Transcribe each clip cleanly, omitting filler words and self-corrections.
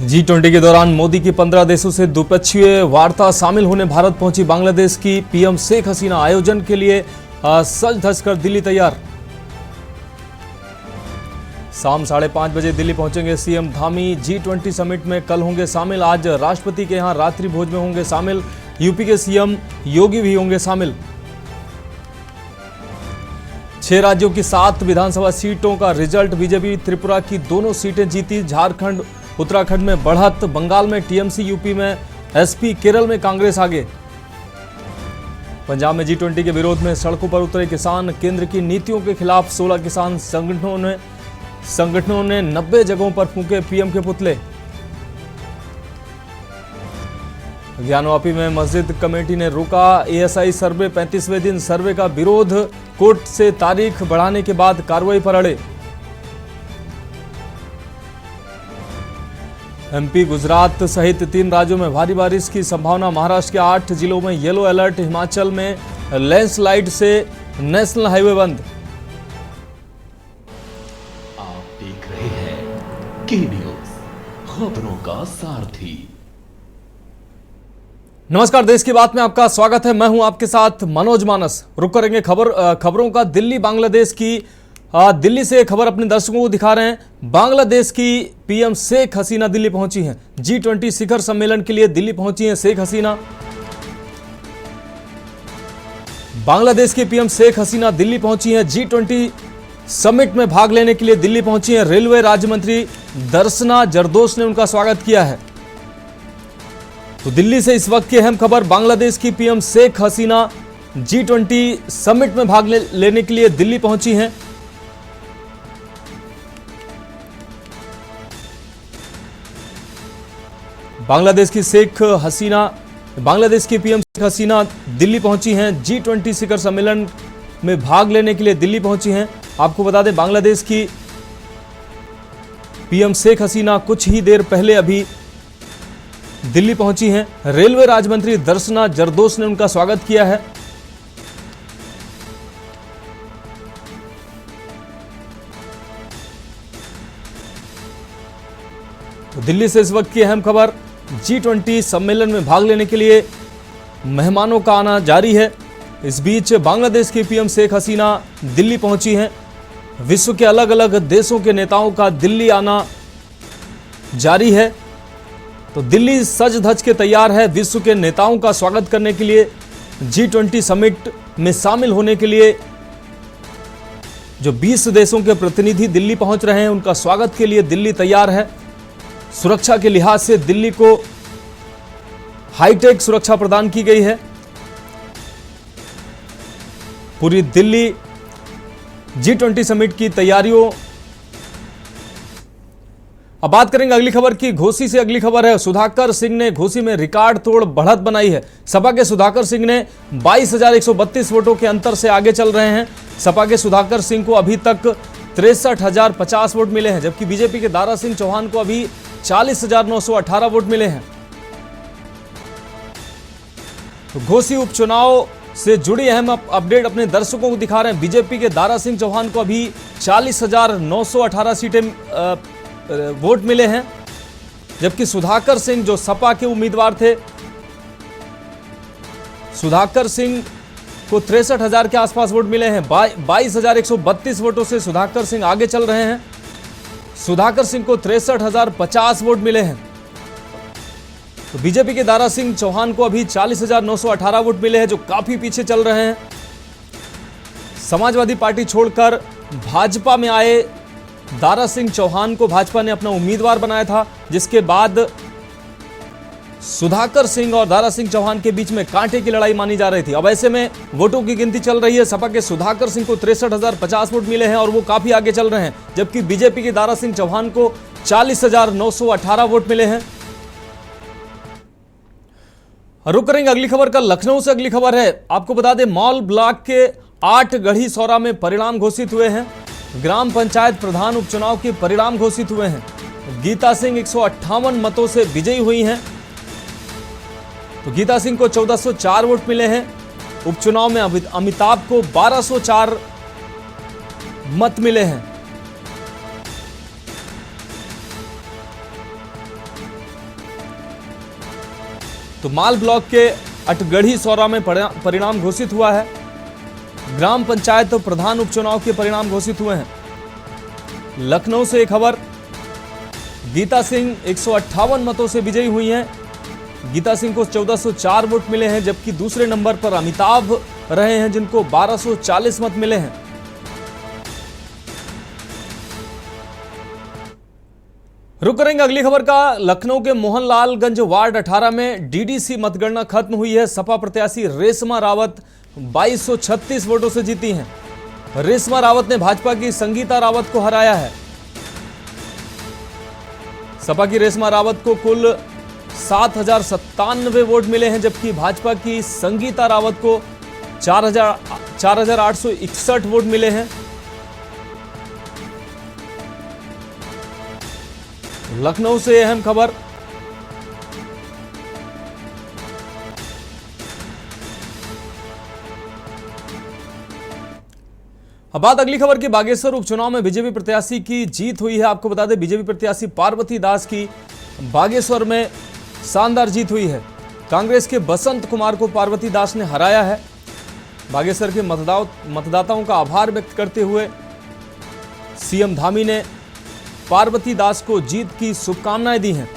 G20 के दौरान मोदी की 15 देशों से द्विपक्षीय वार्ता शामिल होने भारत पहुंची बांग्लादेश की पीएम शेख हसीना। आयोजन के लिए सज धज कर दिल्ली तैयार। शाम 5:30 बजे दिल्ली पहुंचेंगे सीएम धामी। G20 समिट में कल होंगे शामिल। आज राष्ट्रपति के यहां रात्रि भोज में होंगे शामिल। यूपी के सीएम योगी भी होंगे शामिल। 6 राज्यों की 7 विधानसभा सीटों का रिजल्ट। बीजेपी त्रिपुरा की दोनों सीटें जीती। झारखंड उत्तराखंड में बढ़त। बंगाल में टीएमसी, यूपी में एसपी, केरल में कांग्रेस आगे। पंजाब में G20 के विरोध में सड़कों पर उतरे किसान। केंद्र की नीतियों के खिलाफ 16 किसान संगठनों ने 90 जगहों पर फूंके पीएम के पुतले। ज्ञानवापी में मस्जिद कमेटी ने रोका एएसआई सर्वे। 35वें दिन सर्वे का विरोध। कोर्ट से तारीख बढ़ाने के बाद कार्रवाई पर अड़े। एमपी, गुजरात सहित 3 राज्यों में भारी बारिश की संभावना। महाराष्ट्र के 8 जिलों में येलो अलर्ट। हिमाचल में लैंडस्लाइड से नेशनल हाईवे बंद। आप देख रहे हैं के न्यूज, खबरों का सारथी। नमस्कार, देश की बात में आपका स्वागत है। मैं हूं आपके साथ मनोज मानस। रुक करेंगे खबरों का। दिल्ली बांग्लादेश की दिल्ली से खबर अपने दर्शकों को दिखा रहे हैं। बांग्लादेश की पीएम शेख हसीना दिल्ली पहुंची हैं। G20 शिखर सम्मेलन के लिए दिल्ली पहुंची हैं शेख हसीना। बांग्लादेश की पीएम शेख हसीना दिल्ली पहुंची हैं। G20 समिट में भाग लेने के लिए दिल्ली पहुंची हैं। रेलवे राज्य मंत्री दर्शना जरदोश ने उनका स्वागत किया है। तो दिल्ली से इस वक्त की अहम खबर। बांग्लादेश की PM Sheikh Hasina G20 summit में भाग लेने के लिए दिल्ली पहुंची हैं। बांग्लादेश की पीएम शेख हसीना दिल्ली पहुंची हैं। G20 शिखर सम्मेलन में भाग लेने के लिए दिल्ली पहुंची हैं। आपको बता दें, बांग्लादेश की पीएम शेख हसीना कुछ ही देर पहले अभी दिल्ली पहुंची हैं। रेलवे राज्य मंत्री दर्शना जरदोश ने उनका स्वागत किया है। तो दिल्ली से इस वक्त की अहम खबर। G20 सम्मेलन में भाग लेने के लिए मेहमानों का आना जारी है। इस बीच बांग्लादेश की पीएम शेख हसीना दिल्ली पहुंची हैं। विश्व के अलग अलग देशों के नेताओं का दिल्ली आना जारी है। तो दिल्ली सज धज के तैयार है विश्व के नेताओं का स्वागत करने के लिए। G20 समिट में शामिल होने के लिए जो 20 देशों के प्रतिनिधि दिल्ली पहुंच रहे हैं, उनका स्वागत के लिए दिल्ली तैयार है। सुरक्षा के लिहाज से दिल्ली को हाईटेक सुरक्षा प्रदान की गई है। पूरी दिल्ली G20 समिट की तैयारियों। अब बात करेंगे अगली खबर की। घोसी से अगली खबर है। सुधाकर सिंह ने घोसी में रिकॉर्ड तोड़ बढ़त बनाई है। सपा के सुधाकर सिंह ने 22,132 वोटों के अंतर से आगे चल रहे हैं। सपा के सुधाकर सिंह को अभी तक 63,050 वोट मिले हैं, जबकि बीजेपी के दारा सिंह चौहान को अभी 40,918 वोट मिले हैं। तो घोसी उपचुनाव से जुड़ी अहम अपडेट अपने दर्शकों को दिखा रहे हैं। बीजेपी के दारा सिंह चौहान को अभी 40,918 सीटें वोट मिले हैं, जबकि सुधाकर सिंह जो सपा के उम्मीदवार थे, सुधाकर सिंह को 63,000 के आसपास वोट मिले हैं। 22,132 वोटों से सुधाकर सिंह आगे चल रहे हैं। सुधाकर सिंह को 63,050 वोट मिले हैं। तो बीजेपी के दारा सिंह चौहान को अभी 40,918 वोट मिले हैं, जो काफी पीछे चल रहे हैं। समाजवादी पार्टी छोड़कर भाजपा में आए दारा सिंह चौहान को भाजपा ने अपना उम्मीदवार बनाया था, जिसके बाद सुधाकर सिंह और दारा सिंह चौहान के बीच में कांटे की लड़ाई मानी जा रही थी। अब ऐसे में वोटों की गिनती चल रही है। सपा के सुधाकर सिंह को 63,050 वोट मिले हैं और वो काफी आगे चल रहे हैं, जबकि बीजेपी के दारा सिंह चौहान को 40,918 वोट मिले हैं। रुक करेंगे अगली खबर का। लखनऊ से अगली खबर है। आपको बता दें, मॉल ब्लॉक के 8 गढ़ी सौरा में परिणाम घोषित हुए हैं। ग्राम पंचायत प्रधान उपचुनाव के परिणाम घोषित हुए हैं। गीता सिंह 158 मतों से विजयी हुई हैं। तो गीता सिंह को 1404 वोट मिले हैं। उपचुनाव में अमिताभ को 1204 मत मिले हैं। तो माल ब्लॉक के अटगढ़ी सौरा में परिणाम घोषित हुआ है। ग्राम पंचायत प्रधान उपचुनाव के परिणाम घोषित हुए हैं। लखनऊ से एक खबर, गीता सिंह 158 मतों से विजयी हुई हैं। गीता सिंह को 1404 वोट मिले हैं, जबकि दूसरे नंबर पर अमिताभ रहे हैं जिनको 1240 मत मिले हैं। रुक करेंगे अगली खबर का। लखनऊ के मोहनलालगंज वार्ड 18 में डीडीसी मतगणना खत्म हुई है। सपा प्रत्याशी रेशमा रावत 2236 वोटों से जीती हैं। रेशमा रावत ने भाजपा की संगीता रावत को हराया है। सपा की रेशमा रावत को कुल 7097 वोट मिले हैं, जबकि भाजपा की संगीता रावत को 4861 वोट मिले हैं। लखनऊ से अहम खबर, अब बात अगली खबर की। बागेश्वर उपचुनाव में बीजेपी प्रत्याशी की जीत हुई है। आपको बता दें, बीजेपी प्रत्याशी पार्वती दास की बागेश्वर में शानदार जीत हुई है। कांग्रेस के बसंत कुमार को पार्वती दास ने हराया है। बागेश्वर के मतदाताओं का आभार व्यक्त करते हुए सीएम धामी ने पार्वती दास को जीत की शुभकामनाएं दी हैं।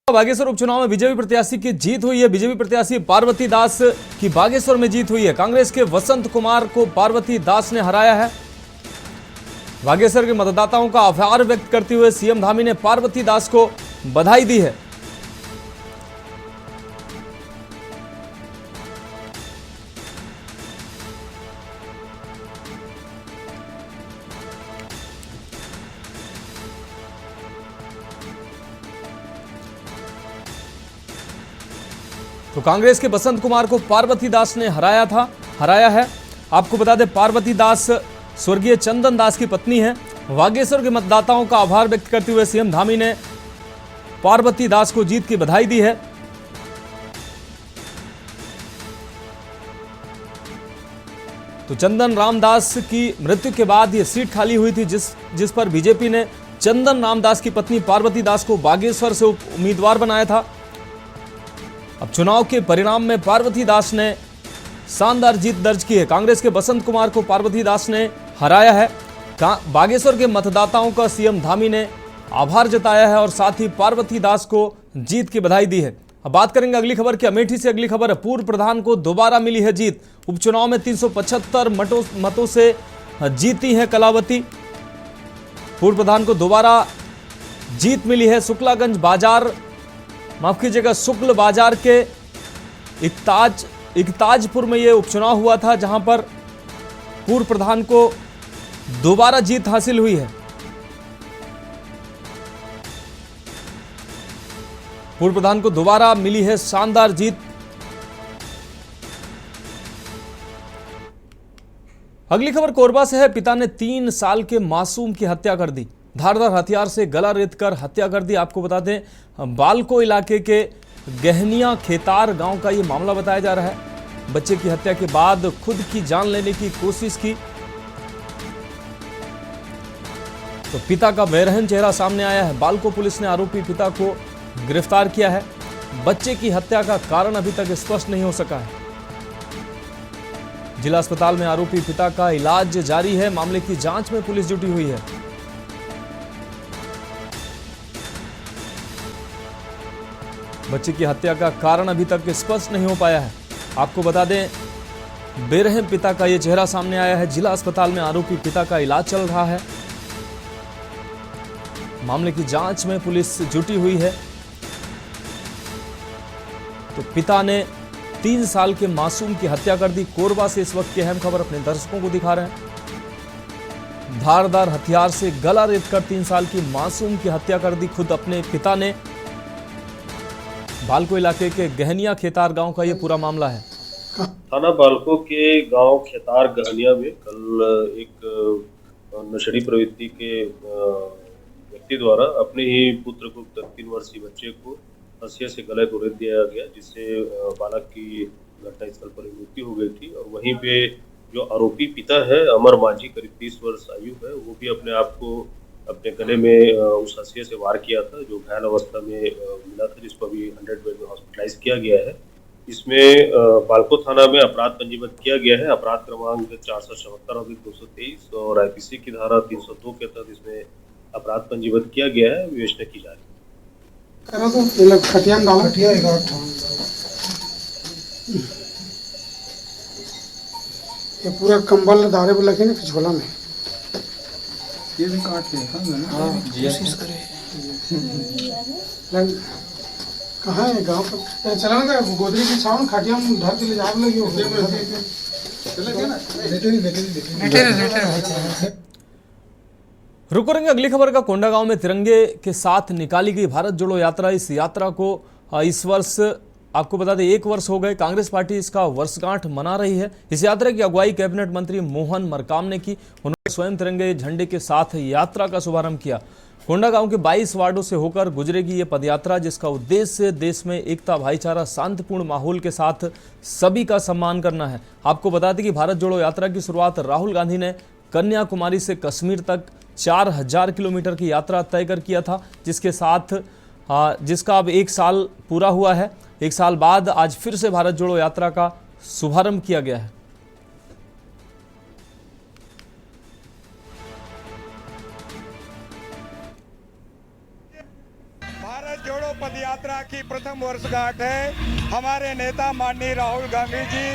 बागेश्वर उपचुनाव में बीजेपी प्रत्याशी की जीत हुई है। बीजेपी प्रत्याशी पार्वती दास की बागेश्वर में जीत हुई है। कांग्रेस के वसंत कुमार को पार्वती दास ने हराया है। बागेश्वर के मतदाताओं का आभार व्यक्त करते हुए सीएम धामी ने पार्वती दास को बधाई दी है। तो कांग्रेस के बसंत कुमार को पार्वती दास ने हराया है। आपको बता दें, पार्वती दास स्वर्गीय चंदन दास की पत्नी है। बागेश्वर के मतदाताओं का आभार व्यक्त करते हुए सीएम धामी ने पार्वती दास को जीत की बधाई दी है। तो चंदन रामदास की मृत्यु के बाद यह सीट खाली हुई थी, जिस पर बीजेपी ने चंदन रामदास की पत्नी पार्वती दास को बागेश्वर से उम्मीदवार बनाया था। अब चुनाव के परिणाम में पार्वती दास ने शानदार जीत दर्ज की है। कांग्रेस के बसंत कुमार को पार्वती दास ने हराया है। बागेश्वर के मतदाताओं का सीएम धामी ने आभार जताया है और साथ ही पार्वती दास को जीत की बधाई दी है। अब बात करेंगे अगली खबर की। अमेठी से अगली खबर है, पूर्व प्रधान को दोबारा मिली है जीत। उपचुनाव में 375 मतों से जीती है कलावती। पूर्व प्रधान को दोबारा जीत मिली है। शुक्लागंज बाजार, माफ कीजिएगा, शुक्ल बाजार के इकताजपुर में यह उपचुनाव हुआ था, जहां पर पूर्व प्रधान को दोबारा जीत हासिल हुई है। पूर्व प्रधान को दोबारा मिली है शानदार जीत। अगली खबर कोरबा से है। पिता ने 3 साल के मासूम की हत्या कर दी। धारदार हथियार से गला रेत कर हत्या कर दी। आपको बता दें, बालको इलाके के गहनिया खेतार गांव का यह मामला बताया जा रहा है। बच्चे की हत्या के बाद खुद की जान लेने की कोशिश की तो पिता का बेरहम चेहरा सामने आया है। बालको पुलिस ने आरोपी पिता को गिरफ्तार किया है। बच्चे की हत्या का कारण अभी तक स्पष्ट नहीं हो सका है। जिला अस्पताल में आरोपी पिता का इलाज जारी है। मामले की जांच में पुलिस जुटी हुई है। बच्चे की हत्या का कारण अभी तक स्पष्ट नहीं हो पाया है। आपको बता दें, बेरहम पिता का यह चेहरा सामने आया है। जिला अस्पताल में आरोपी पिता का इलाज चल रहा है। मामले की जांच में पुलिस जुटी हुई है। तो पिता ने 3 साल के मासूम की हत्या कर दी। कोरबा से इस वक्त की अहम खबर अपने दर्शकों को दिखा रहे हैं। धारदार हथियार से गला रेतकर 3 साल की मासूम की हत्या कर दी खुद अपने पिता ने। बालको इलाके के गहनिया खेतार गांव का यह पूरा मामला है। थाना बालको के गांव खेतार गहनिया में कल एक नशेड़ी प्रवृत्ति के व्यक्ति द्वारा अपने ही पुत्र को 3 वर्षीय बच्चे को हंसिया से गले को रेत दिया गया, जिससे बालक की घटनास्थल पर मृत्यु हो गई थी। और वहीं पे जो आरोपी पिता है अमर माझी, करीब 30 वर्ष आयु है, वो भी अपने आप को अपने गले में उस हंसिया से वार किया था, जो घायल अवस्था में मिला था, जिसको अभी 100 बेड में हॉस्पिटलाइज किया गया है। इसमें बालको थाना में अपराध पंजीबद्ध किया गया है। अपराध क्रमांक 477/223 और आईपीसी की धारा 302 के तहत इसमें अपराध पंजीबद्ध किया गया है। विवेचना की जा रही है। ये पूरा कंबल धारे पे लगे ना झोला में, ये भी काट लिया था। कोशिश करे कहाँ है गाँव पर चला ना गोदरी की छावन खाटिया में ढर के ले जा लगी हो। रुक रहेंगे अगली खबर का। कोंडागांव में तिरंगे के साथ निकाली गई भारत जोड़ो यात्रा। इस यात्रा को इस वर्ष आपको बता दें 1 वर्ष हो गए। कांग्रेस पार्टी इसका वर्षगांठ मना रही है। इस यात्रा की अगुवाई कैबिनेट मंत्री मोहन मरकाम ने की। उन्होंने स्वयं तिरंगे झंडे के साथ यात्रा का शुभारंभ किया। कोंडागांव के 22 वार्डों से होकर गुजरेगी ये पदयात्रा, जिसका उद्देश्य देश में एकता, भाईचारा, शांतिपूर्ण माहौल के साथ सभी का सम्मान करना है। आपको बता दें कि भारत जोड़ो यात्रा की शुरुआत राहुल गांधी ने कन्याकुमारी से कश्मीर तक 4000 किलोमीटर की यात्रा तय कर किया था, जिसका अब 1 साल पूरा हुआ है। 1 साल बाद आज फिर से भारत जोड़ो यात्रा का शुभारंभ किया गया है। भारत जोड़ो पदयात्रा की प्रथम वर्षगांठ है। हमारे नेता माननीय राहुल गांधी जी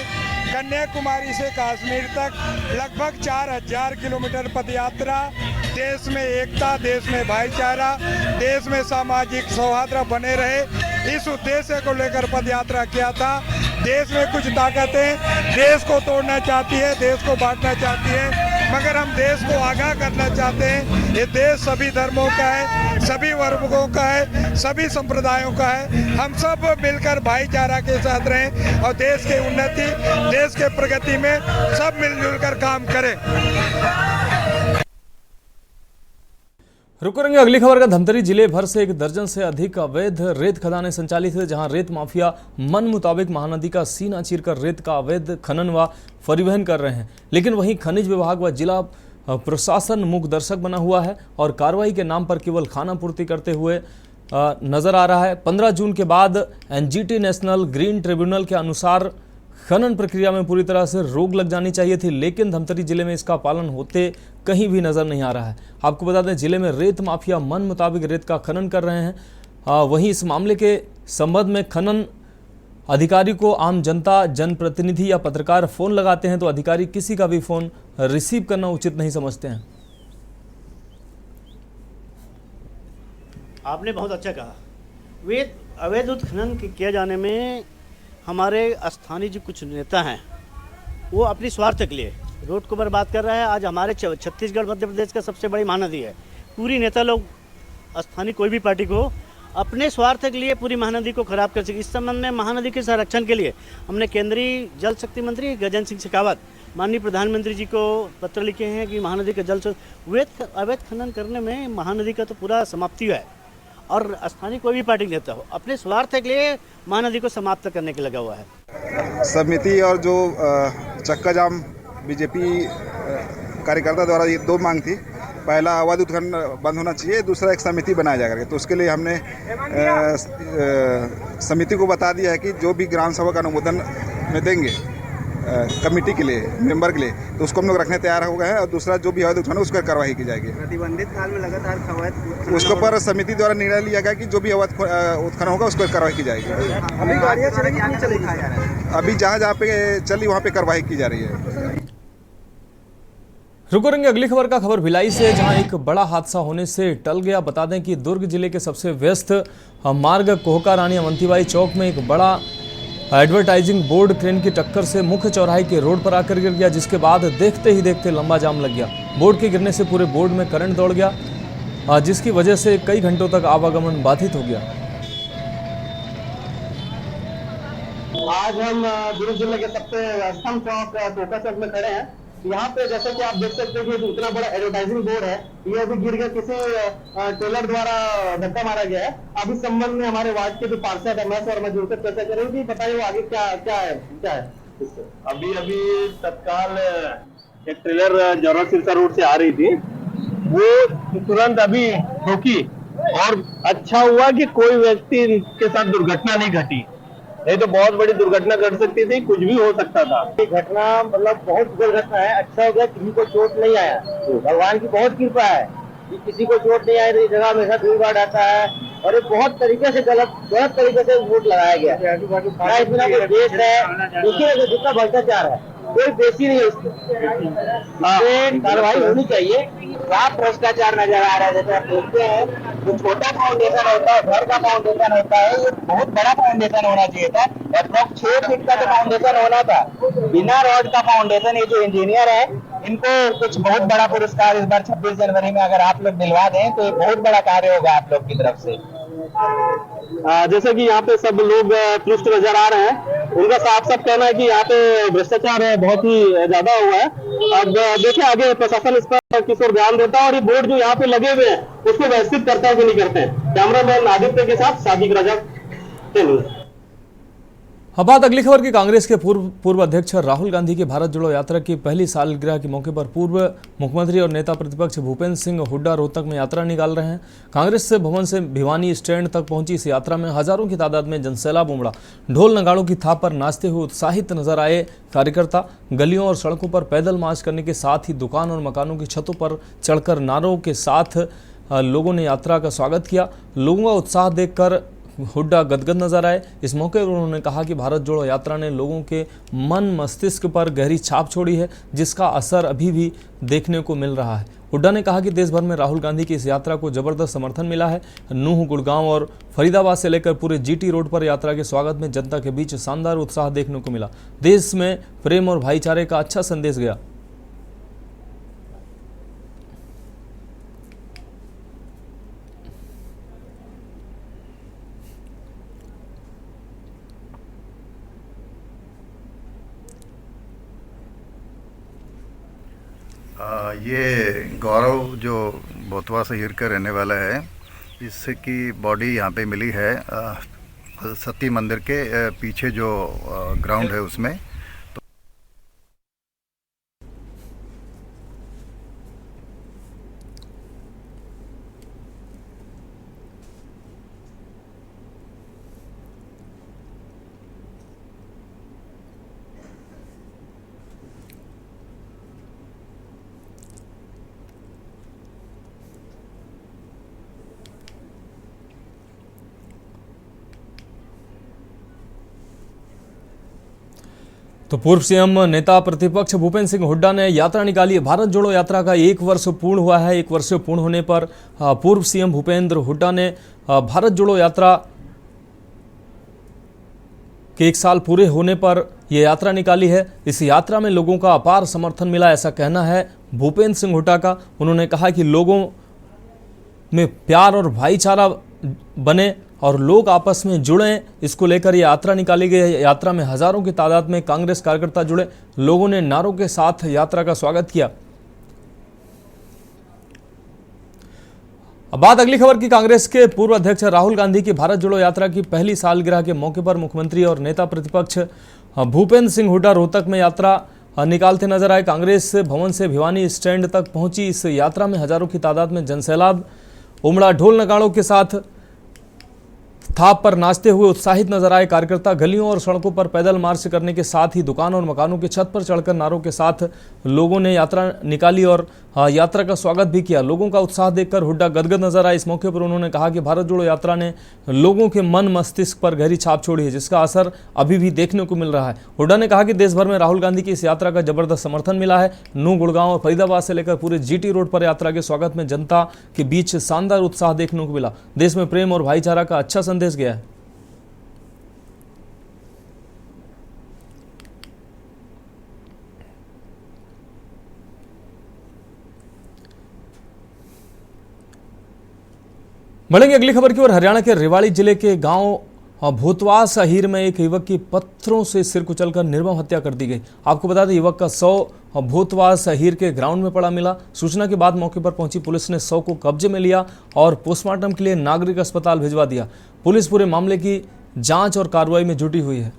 कन्याकुमारी से कश्मीर तक लगभग 4000 किलोमीटर पदयात्रा, देश में एकता, देश में भाईचारा, देश में सामाजिक सौहार्द बने रहे, इस उद्देश्य को लेकर पदयात्रा किया था। देश में कुछ ताकतें देश को तोड़ना चाहती है, देश को बांटना चाहती है, मगर हम देश को आगाह करना चाहते हैं। ये देश सभी धर्मों का है, सभी वर्गों का है, सभी संप्रदायों का है। हम सब मिलकर भाईचारा के साथ रहें और देश की उन्नति, देश के प्रगति में सब मिलजुल कर काम करें। रुक रहेंगे अगली खबर का। धमतरी जिले भर से 1 दर्जन से अधिक अवैध रेत खदानें संचालित है, जहां रेत माफिया मन मुताबिक महानदी का सीना चीरकर रेत का अवैध खनन व परिवहन कर रहे हैं। लेकिन वहीं खनिज विभाग व जिला प्रशासन मूक दर्शक बना हुआ है और कार्रवाई के नाम पर केवल खाना पूर्ति करते हुए नजर आ रहा है। 15 जून के बाद एनजीटी नेशनल ग्रीन ट्रिब्यूनल के अनुसार खनन प्रक्रिया में पूरी तरह से रोक लग जानी चाहिए थी, लेकिन धमतरी जिले में इसका पालन होते कहीं भी नजर नहीं आ रहा है। आपको बता दें, जिले में रेत माफिया मन मुताबिक रेत का खनन कर रहे हैं। वहीं इस मामले के संबंध में खनन अधिकारी को आम जनता, जनप्रतिनिधि या पत्रकार फोन लगाते हैं तो अधिकारी किसी का भी फोन रिसीव करना उचित नहीं समझते हैं। आपने बहुत अच्छा कहा। वे अवैध उत्खनन किए जाने में हमारे स्थानीय जो कुछ नेता हैं वो अपनी स्वार्थ के लिए रोड को बर्बाद कर रहा है। आज हमारे छत्तीसगढ़ मध्य प्रदेश का सबसे बड़ी महानदी है। पूरी नेता लोग स्थानीय कोई भी पार्टी को अपने स्वार्थ के लिए पूरी महानदी को खराब कर सके। इस संबंध में महानदी के संरक्षण के लिए हमने केंद्रीय जल शक्ति मंत्री गजेंद्र सिंह शेखावत, माननीय प्रधानमंत्री जी को पत्र लिखे हैं कि महानदी का जल अवैध खनन करने में महानदी का तो पूरा समाप्ति है और स्थानीय कोई भी पार्टी नेता हो अपने स्वार्थ के लिए महानदी को समाप्त करने के लगा हुआ है। समिति और जो चक्का जाम बीजेपी कार्यकर्ता द्वारा ये 2 मांग थी। पहला अवैध उत्खनन बंद होना चाहिए, दूसरा एक समिति बनाया जा करके। तो उसके लिए हमने समिति को बता दिया है कि जो भी ग्राम सभा का अनुमोदन में देंगे कमेटी के लिए, मेंबर के लिए, तो उसको हम लोग रखने तैयार हो गए हैं। और दूसरा जो भी अवैध उत्खनन उस पर कार्रवाई की जाएगी। प्रतिबंधित काल में लगातार अवैध उसके ऊपर समिति द्वारा निर्णय लिया गया कि जो भी अवैध उत्खनन होगा उस पर कार्रवाई की जाएगी। अभी गाड़ियाँ चलेगी नहीं चलेगी? अभी जहाँ जहाँ पे चली वहाँ पे कार्रवाई की जा रही है। रुको रहेंगे अगली खबर का। खबर भिलाई से, जहां एक बड़ा हादसा होने से टल गया। बता दें कि दुर्ग जिले के सबसे व्यस्त मार्ग कोहका रानी अवंतीबाई चौक में एक बड़ा एडवर्टाइजिंग बोर्ड क्रेन की टक्कर से मुख्य चौराहे के रोड पर आकर गिर गया, जिसके बाद देखते ही देखते लंबा जाम लग गया। बोर्ड के गिरने से पूरे बोर्ड में करंट दौड़ गया, जिसकी वजह से कई घंटों तक आवागमन बाधित हो गया। आज हम दुर्ग जिले के सबसे व्यस्तम चौक कोहका चौक में खड़े हैं। यहाँ पे जैसे कि आप देख सकते हैं कि इतना बड़ा एडवर्टाइजिंग बोर्ड है, ये अभी गिर गया, किसी टेलर द्वारा धक्का मारा गया है। अब इस संबंध में हमारे वार्ड के जो पार्षद है मैं और मैं जुड़कर चर्चा करेंगे। बताइए वो आगे क्या है इससे। अभी तत्काल एक ट्रेलर जौरा सिरसा रोड से आ रही थी, वो तुरंत अभी रुकी और अच्छा हुआ कि कोई व्यक्ति के साथ दुर्घटना नहीं घटी, नहीं तो बहुत बड़ी दुर्घटना घट सकती थी, कुछ भी हो सकता था। ये घटना मतलब बहुत दुर्घटना है, अच्छा हो गया किसी को चोट नहीं आया। भगवान की बहुत कृपा है कि किसी को चोट नहीं आई। इस जगह हमेशा भीड़ भाड़ आता है और ये बहुत तरीके से गलत तरीके से वोट लगाया गया है। इतना कोई देश है, देखिए जितना भ्रष्टाचार है कोई बेसी नहीं है उसमें, कार्रवाई होनी चाहिए। क्या भ्रष्टाचार नजर आ रहा है, जैसे आप देखते हैं जो छोटा फाउंडेशन होता है, घर का फाउंडेशन होता है, ये बहुत बड़ा फाउंडेशन होना चाहिए था। अप्रोक्स 6 फीट का तो फाउंडेशन होना था, बिना रॉड का फाउंडेशन। ये जो इंजीनियर है इनको कुछ बहुत बड़ा पुरस्कार इस बार 26 जनवरी में अगर आप लोग दिलवा दें तो एक बहुत बड़ा कार्य होगा आप लोग की तरफ से। जैसे कि यहाँ पे सब लोग तुष्ट नजर आ रहे हैं, उनका साफ कहना है कि यहाँ पे भ्रष्टाचार है बहुत ही ज्यादा हुआ है। अब देखिए आगे प्रशासन इस पर किस ओर ध्यान देता है और ये बोर्ड जो यहाँ पे लगे हुए हैं उसको व्यवस्थित करता है कि नहीं करते हैं। कैमरामैन आदित्य के साथ सादिक रजब। अब बात अगली खबर की। कांग्रेस के पूर्व अध्यक्ष राहुल गांधी की भारत जोड़ो यात्रा की पहली सालगिरह के मौके पर पूर्व मुख्यमंत्री और नेता प्रतिपक्ष भूपेंद्र सिंह हुड्डा रोहतक में यात्रा निकाल रहे हैं। कांग्रेस से भवन से भिवानी स्टैंड तक पहुंची इस यात्रा में हजारों की तादाद में जनसैलाब उमड़ा। ढोल नगाड़ों की थाप पर नाचते हुए उत्साहित नजर आए कार्यकर्ता। गलियों और सड़कों पर पैदल मार्च करने के साथ ही दुकान और मकानों की छतों पर चढ़कर नारों के साथ लोगों ने यात्रा का स्वागत किया। लोगों का उत्साह देखकर हुड्डा गदगद नजर आए। इस मौके पर उन्होंने कहा कि भारत जोड़ो यात्रा ने लोगों के मन मस्तिष्क पर गहरी छाप छोड़ी है, जिसका असर अभी भी देखने को मिल रहा है। हुड्डा ने कहा कि देश भर में राहुल गांधी की इस यात्रा को जबरदस्त समर्थन मिला है। नूह, गुड़गांव और फरीदाबाद से लेकर पूरे जीटी रोड पर यात्रा के स्वागत में जनता के बीच शानदार उत्साह देखने को मिला। देश में प्रेम और भाईचारे का अच्छा संदेश गया। ये गौरव जो बोतवा से हिर कर रहने वाला है, इससे की बॉडी यहाँ पे मिली है सती मंदिर के पीछे जो ग्राउंड है उसमें। तो पूर्व सीएम नेता प्रतिपक्ष भूपेंद्र सिंह हुड्डा ने यात्रा निकाली है। भारत जोड़ो यात्रा का 1 वर्ष पूर्ण हुआ है। 1 वर्ष पूर्ण होने पर पूर्व सीएम भूपेंद्र हुड्डा ने भारत जोड़ो यात्रा के 1 साल पूरे होने पर यह यात्रा निकाली है। इस यात्रा में लोगों का अपार समर्थन मिला, ऐसा कहना है भूपेंद्र सिंह हुड्डा का। उन्होंने कहा कि लोगों में प्यार और भाईचारा बने और लोग आपस में जुड़ें, इसको लेकर ये यात्रा निकाली गई है। यात्रा में हजारों की तादाद में कांग्रेस कार्यकर्ता जुड़े। लोगों ने नारों के साथ यात्रा का स्वागत किया। अब बात अगली खबर की। कांग्रेस के पूर्व अध्यक्ष राहुल गांधी की भारत जोड़ो यात्रा की पहली सालगिरह के मौके पर मुख्यमंत्री और नेता प्रतिपक्ष भूपेंद्र सिंह हुड्डा रोहतक में यात्रा निकालते नजर आए। कांग्रेस भवन से भिवानी स्टैंड तक पहुंची इस यात्रा में हजारों की तादाद में जनसैलाब उमड़ा। ढोल नगाड़ों के साथ थाप पर नाचते हुए उत्साहित नजर आए कार्यकर्ता। गलियों और सड़कों पर पैदल मार्च करने के साथ ही दुकान और मकानों की छत पर चढ़कर नारों के साथ लोगों ने यात्रा निकाली और यात्रा का स्वागत भी किया। लोगों का उत्साह देखकर हुड्डा गदगद नजर आए। इस मौके पर उन्होंने कहा कि भारत जोड़ो यात्रा ने लोगों के मन मस्तिष्क पर गहरी छाप छोड़ी है, जिसका असर अभी भी देखने को मिल रहा है। हुड्डा ने कहा कि देश भर में राहुल गांधी की इस यात्रा का जबरदस्त समर्थन मिला है। नूंह, गुड़गांव और फरीदाबाद से लेकर पूरे जीटी रोड पर यात्रा के स्वागत में जनता के बीच शानदार उत्साह देखने को मिला। देश में प्रेम और भाईचारा का अच्छा संदेश गया है। बढ़ेंगे अगली खबर की ओर। हरियाणा के रेवाड़ी जिले के गांव भोतवास अहीर में एक युवक की पत्थरों से सिर कुचलकर निर्मम हत्या कर दी गई। आपको बता दें, युवक का शव भोतवास अहीर के ग्राउंड में पड़ा मिला। सूचना के बाद मौके पर पहुंची पुलिस ने शव को कब्जे में लिया और पोस्टमार्टम के लिए नागरिक अस्पताल भिजवा दिया। पुलिस पूरे मामले की जांच और कार्रवाई में जुटी हुई है।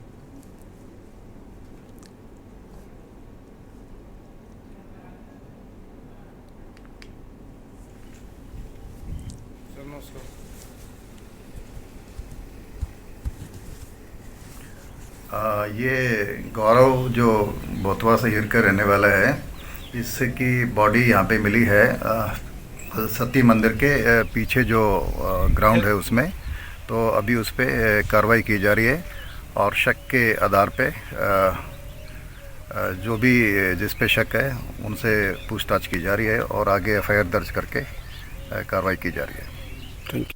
ये गौरव जो बोतवा से हिर कर रहने वाला है, इसकी बॉडी यहाँ पे मिली है सती मंदिर के पीछे जो ग्राउंड है उसमें। तो अभी उस पर कार्रवाई की जा रही है और शक के आधार पे जो भी जिस पे शक है उनसे पूछताछ की जा रही है और आगे एफआईआर दर्ज करके कार्रवाई की जा रही है। Thank you.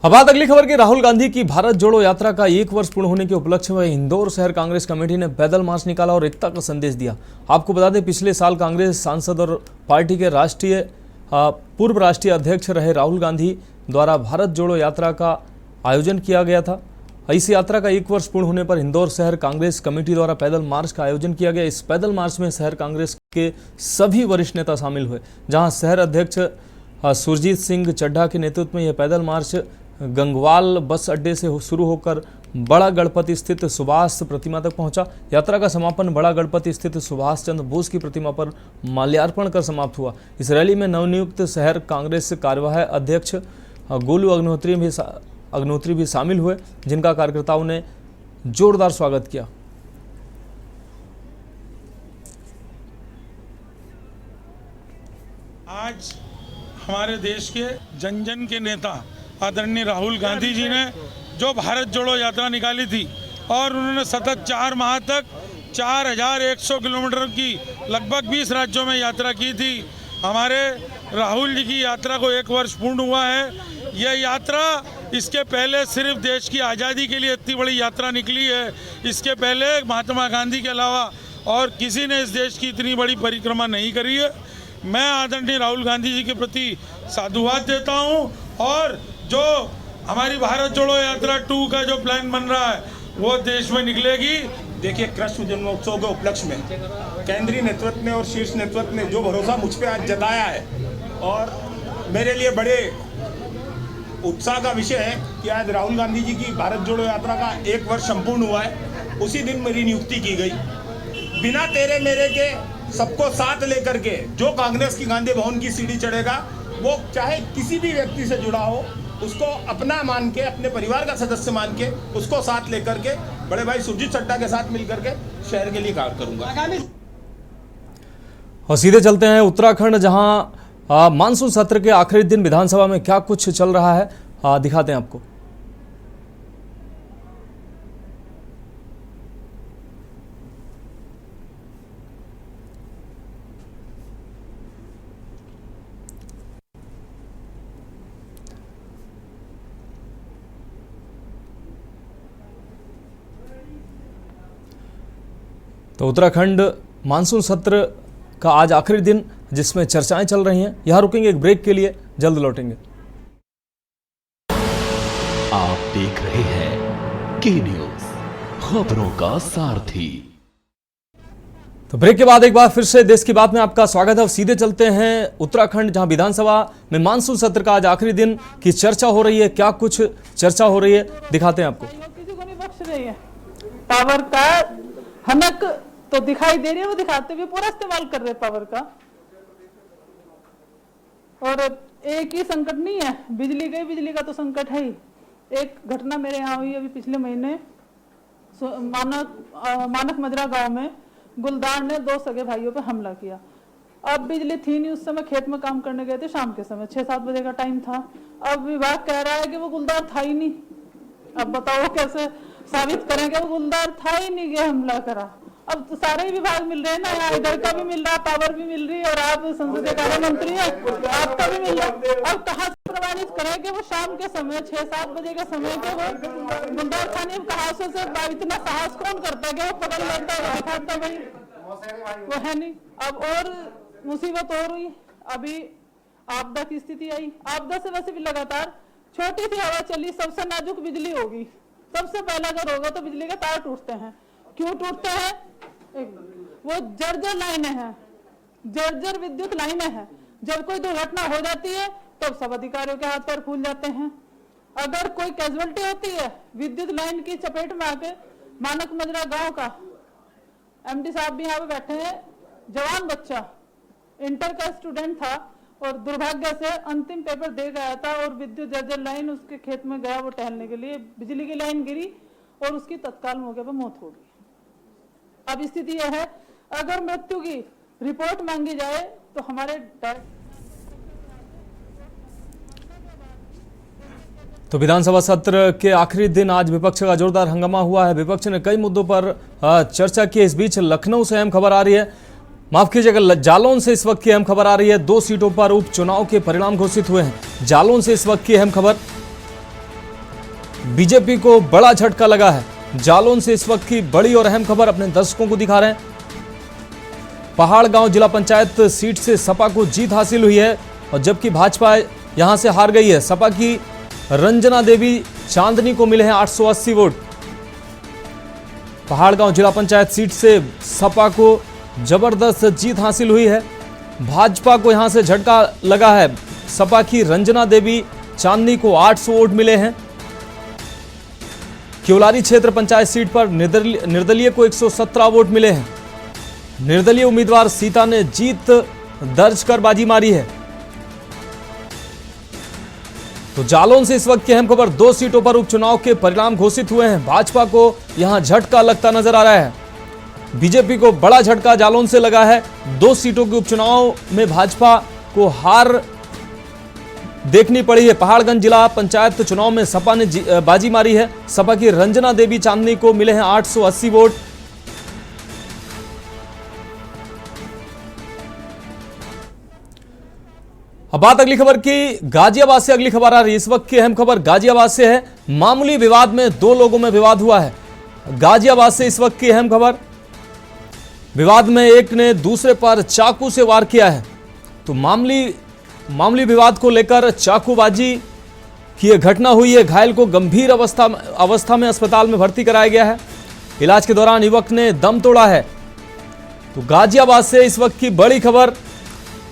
अब बात अगली खबर की। राहुल गांधी की भारत जोड़ो यात्रा का 1 वर्ष पूर्ण होने के उपलक्ष्य में इंदौर शहर कांग्रेस कमेटी ने पैदल मार्च निकाला और एकता का संदेश दिया। आपको बता दें, पिछले साल कांग्रेस सांसद और पार्टी के पूर्व राष्ट्रीय अध्यक्ष रहे राहुल गांधी द्वारा भारत जोड़ो यात्रा का आयोजन किया गया था। इस यात्रा का 1 वर्ष पूर्ण होने पर इंदौर शहर कांग्रेस कमेटी द्वारा पैदल मार्च का आयोजन किया गया। इस पैदल मार्च में शहर कांग्रेस के सभी वरिष्ठ नेता शामिल हुए, जहां शहर अध्यक्ष सुरजीत सिंह चड्ढा के नेतृत्व में यह पैदल मार्च गंगवाल बस अड्डे से शुरू होकर बड़ा गणपति स्थित सुभाष प्रतिमा तक पहुंचा। यात्रा का समापन बड़ा गणपति स्थित सुभाष चंद्र बोस की प्रतिमा पर माल्यार्पण कर समाप्त हुआ। इस रैली में नवनियुक्त शहर कांग्रेस कार्यवाहक अध्यक्ष गोलू अग्निहोत्री भी शामिल हुए, जिनका कार्यकर्ताओं ने जोरदार स्वागत किया। आज हमारे देश के जन जन के नेता आदरणीय राहुल गांधी जी ने जो भारत जोड़ो यात्रा निकाली थी और उन्होंने सतत 4 माह तक 4100 किलोमीटर की लगभग 20 राज्यों में यात्रा की थी। हमारे राहुल जी की यात्रा को 1 वर्ष पूर्ण हुआ है। यह यात्रा इसके पहले सिर्फ देश की आज़ादी के लिए इतनी बड़ी यात्रा निकली है। इसके पहले महात्मा गांधी के अलावा और किसी ने इस देश की इतनी बड़ी परिक्रमा नहीं करी है। मैं आदरणीय राहुल गांधी जी के प्रति साधुवाद देता हूं और जो हमारी भारत जोड़ो यात्रा 2 का जो प्लान बन रहा है वो देश में निकलेगी। देखिए, कृष्ण जन्मोत्सव के उपलक्ष्य में केंद्रीय नेतृत्व ने और शीर्ष नेतृत्व ने जो भरोसा मुझ पे आज जताया है और मेरे लिए बड़े उत्साह का विषय है कि आज राहुल गांधी जी की भारत जोड़ो यात्रा का 1 वर्ष संपूर्ण हुआ है। उसी दिन मेरी नियुक्ति की गई। बिना तेरे मेरे के सबको साथ लेकर के जो कांग्रेस की गांधी भवन की सीढ़ी चढ़ेगा, वो चाहे किसी भी व्यक्ति से जुड़ा हो, उसको अपना मान के, अपने परिवार का सदस्य मान के, उसको साथ लेकर के बड़े भाई सुरजीत चड्ढा के साथ मिलकर के शहर के लिए कार्य करूंगा। और सीधे चलते हैं उत्तराखंड, जहां मानसून सत्र के आखिरी दिन विधानसभा में क्या कुछ चल रहा है दिखाते हैं आपको। तो उत्तराखंड मानसून सत्र का आज आखिरी दिन, जिसमें चर्चाएं चल रही हैं। यहां रुकेंगे एक ब्रेक के लिए, जल्द लौटेंगे। आप देख रहे हैं के न्यूज, खबरों का सारथी। तो ब्रेक के बाद एक बार फिर से देश की बात में आपका स्वागत है। अब सीधे चलते हैं उत्तराखंड, जहां विधानसभा में मानसून सत्र का आज आखिरी दिन की चर्चा हो रही है। क्या कुछ चर्चा हो रही है दिखाते हैं आपको। किसी को नहीं बख्श रही है। पावर का हनक तो दिखाई दे रही है, वो दिखाते हुए पूरा इस्तेमाल कर रहे हैं पावर का। और एक ही संकट नहीं है, बिजली गई, बिजली का तो संकट है ही। एक घटना मेरे यहाँ हुई अभी पिछले महीने, मानक मजरा गांव में गुलदार ने 2 सगे भाइयों पे हमला किया। अब बिजली थी नहीं, उस समय खेत में काम करने गए थे, शाम के समय 6-7 बजे का टाइम था। अब विभाग कह रहा है कि वो गुलदार था ही नहीं। अब बताओ कैसे साबित करें कि वो गुलदार था ही नहीं, ये हमला करा। अब तो सारे विभाग मिल रहे हैं ना, यहाँ इधर का भी मिल रहा, पावर भी मिल रही है, और आप संसदीय कार्य मंत्री हैं, आपका भी मिल रहा। अब कहाँ से प्रमाणित करें कि वो शाम के समय 6-7 बजे के समय के वो गुलदार खाने कहाँ से इतना साहस कौन करता है कि वो पकड़ लेता है, दिखाता भाई वो है नहीं। अब और मुसीबत और हुई, अभी आपदा की स्थिति आई। आपदा से वैसे भी लगातार छोटी सी हवा चली, सबसे नाजुक बिजली होगी, सबसे पहला अगर होगा तो बिजली के तार टूटते हैं। क्यों टूटते हैं? वो जर्जर लाइनें हैं, जर्जर विद्युत लाइनें हैं। जब कोई दुर्घटना हो जाती है तब सब अधिकारियों के हाथ पैर फूल जाते हैं। अगर कोई कैजुअलिटी होती है विद्युत लाइन की चपेट में आके, मानक मजरा गांव का एमडी साहब भी यहाँ पे बैठे हैं, जवान बच्चा इंटर का स्टूडेंट था और दुर्भाग्य से अंतिम पेपर दे गया था और विद्युत जर्जर लाइन उसके खेत में गया, वो टहलने के लिए बिजली की लाइन गिरी और उसकी तत्काल मौके पर मौत हो गई। अब स्थिति यह है, अगर मृत्यु की रिपोर्ट मांगी जाए तो हमारे तो विधानसभा सत्र के आखिरी दिन आज विपक्ष का जोरदार हंगामा हुआ है। विपक्ष ने कई मुद्दों पर चर्चा की। इस बीच लखनऊ से अहम खबर आ रही है, माफ कीजिएगा, जालौन से इस वक्त की अहम खबर आ रही है। 2 सीटों पर उपचुनाव के परिणाम घोषित हुए हैं। जालौन से इस वक्त की अहम खबर, बीजेपी को बड़ा झटका लगा है। जालौन से इस वक्त की बड़ी और अहम खबर अपने दर्शकों को दिखा रहे हैं। पहाड़ गांव जिला पंचायत सीट से सपा को जीत हासिल हुई है और जबकि भाजपा यहां से हार गई है। सपा की रंजना देवी चांदनी को मिले हैं 880 वोट। पहाड़ गांव जिला पंचायत सीट से सपा को जबरदस्त जीत हासिल हुई है। भाजपा को यहां से झटका लगा है। सपा की रंजना देवी चांदनी को 800 वोट मिले हैं। क्योलारी क्षेत्र पंचायत सीट पर निर्दलीय को 117 वोट मिले हैं। निर्दलीय उम्मीदवार सीता ने जीत दर्ज कर बाजी मारी है। तो जालौन से इस वक्त की अहम खबर, 2 सीटों पर उपचुनाव के परिणाम घोषित हुए हैं। भाजपा को यहां झटका लगता नजर आ रहा है। बीजेपी को बड़ा झटका जालौन से लगा है। 2 सीटों के उपचुनाव में भाजपा को हार देखनी पड़ी है। पहाड़गंज जिला पंचायत चुनाव में सपा ने बाजी मारी है। सपा की रंजना देवी चांदनी को मिले हैं 880 वोट। अब बात अगली खबर की, गाजियाबाद से अगली खबर आ रही है। इस वक्त की अहम खबर गाजियाबाद से है। मामूली विवाद में 2 लोगों में विवाद हुआ है। गाजियाबाद से इस वक्त की अहम खबर, विवाद में एक ने दूसरे पर चाकू से वार किया है। तो मामूली विवाद को लेकर चाकूबाजी की यह घटना हुई है। घायल को गंभीर अवस्था में अस्पताल में भर्ती कराया गया है। इलाज के दौरान युवक ने दम तोड़ा है। तो गाजियाबाद से इस वक्त की बड़ी खबर,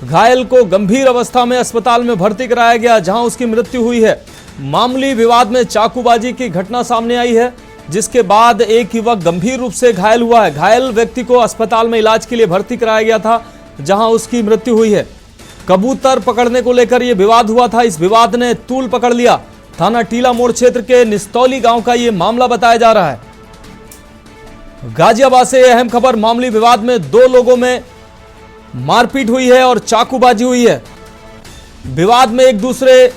घायल को गंभीर अवस्था में अस्पताल में भर्ती कराया गया, जहां उसकी मृत्यु हुई है। मामूली विवाद में चाकूबाजी की घटना सामने आई है, जिसके बाद एक युवक गंभीर रूप से घायल हुआ है। घायल व्यक्ति को अस्पताल में इलाज के लिए भर्ती कराया गया था, जहां उसकी मृत्यु हुई है। कबूतर पकड़ने को लेकर यह विवाद हुआ था। इस विवाद ने तूल पकड़ लिया। थाना टीला मोड़ क्षेत्र के निस्तौली गांव का यह मामला बताया जा रहा है। गाजियाबाद से यह अहम खबर, मामूली विवाद में 2 लोगों में मारपीट हुई है और चाकूबाजी हुई है। विवाद में एक दूसरे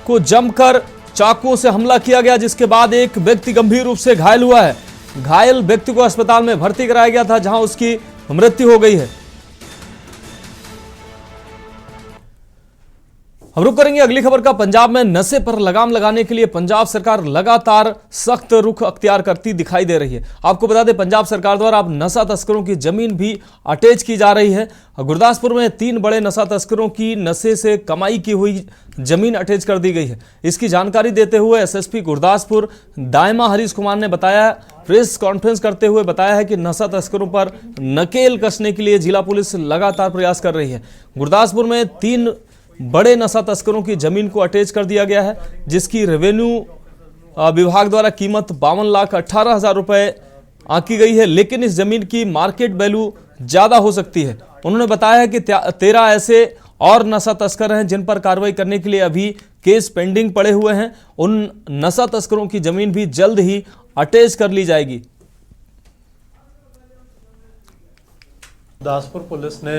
को जमकर चाकुओं से हमला किया गया, जिसके बाद एक व्यक्ति गंभीर रूप से घायल हुआ है। घायल व्यक्ति को अस्पताल में भर्ती कराया गया था, जहां उसकी मृत्यु हो गई है। हम रुक करेंगे अगली खबर का। पंजाब में नशे पर लगाम लगाने के लिए पंजाब सरकार लगातार सख्त रुख अख्तियार करती दिखाई दे रही है। आपको बता दें, पंजाब सरकार द्वारा अब नशा तस्करों की जमीन भी अटैच की जा रही है। गुरदासपुर में 3 बड़े नशा तस्करों की नशे से कमाई की हुई जमीन अटैच कर दी गई है। इसकी जानकारी देते हुए एसएसपी गुरदासपुर दायमा हरीश कुमार ने बताया, प्रेस कॉन्फ्रेंस करते हुए बताया है कि नशा तस्करों पर नकेल कसने के लिए जिला पुलिस लगातार प्रयास कर रही है। गुरदासपुर में 3 बड़े नशा तस्करों की जमीन को अटैच कर दिया गया है, जिसकी रेवेन्यू विभाग द्वारा कीमत 52,18,000 रुपए आंकी गई है। लेकिन इस जमीन की मार्केट वैल्यू ज्यादा हो सकती है। उन्होंने बताया है कि 13 ऐसे और नशा तस्कर हैं जिन पर कार्रवाई करने के लिए अभी केस पेंडिंग पड़े हुए हैं। उन नशा तस्करों की जमीन भी जल्द ही अटैच कर ली जाएगी। गुरदासपुर पुलिस ने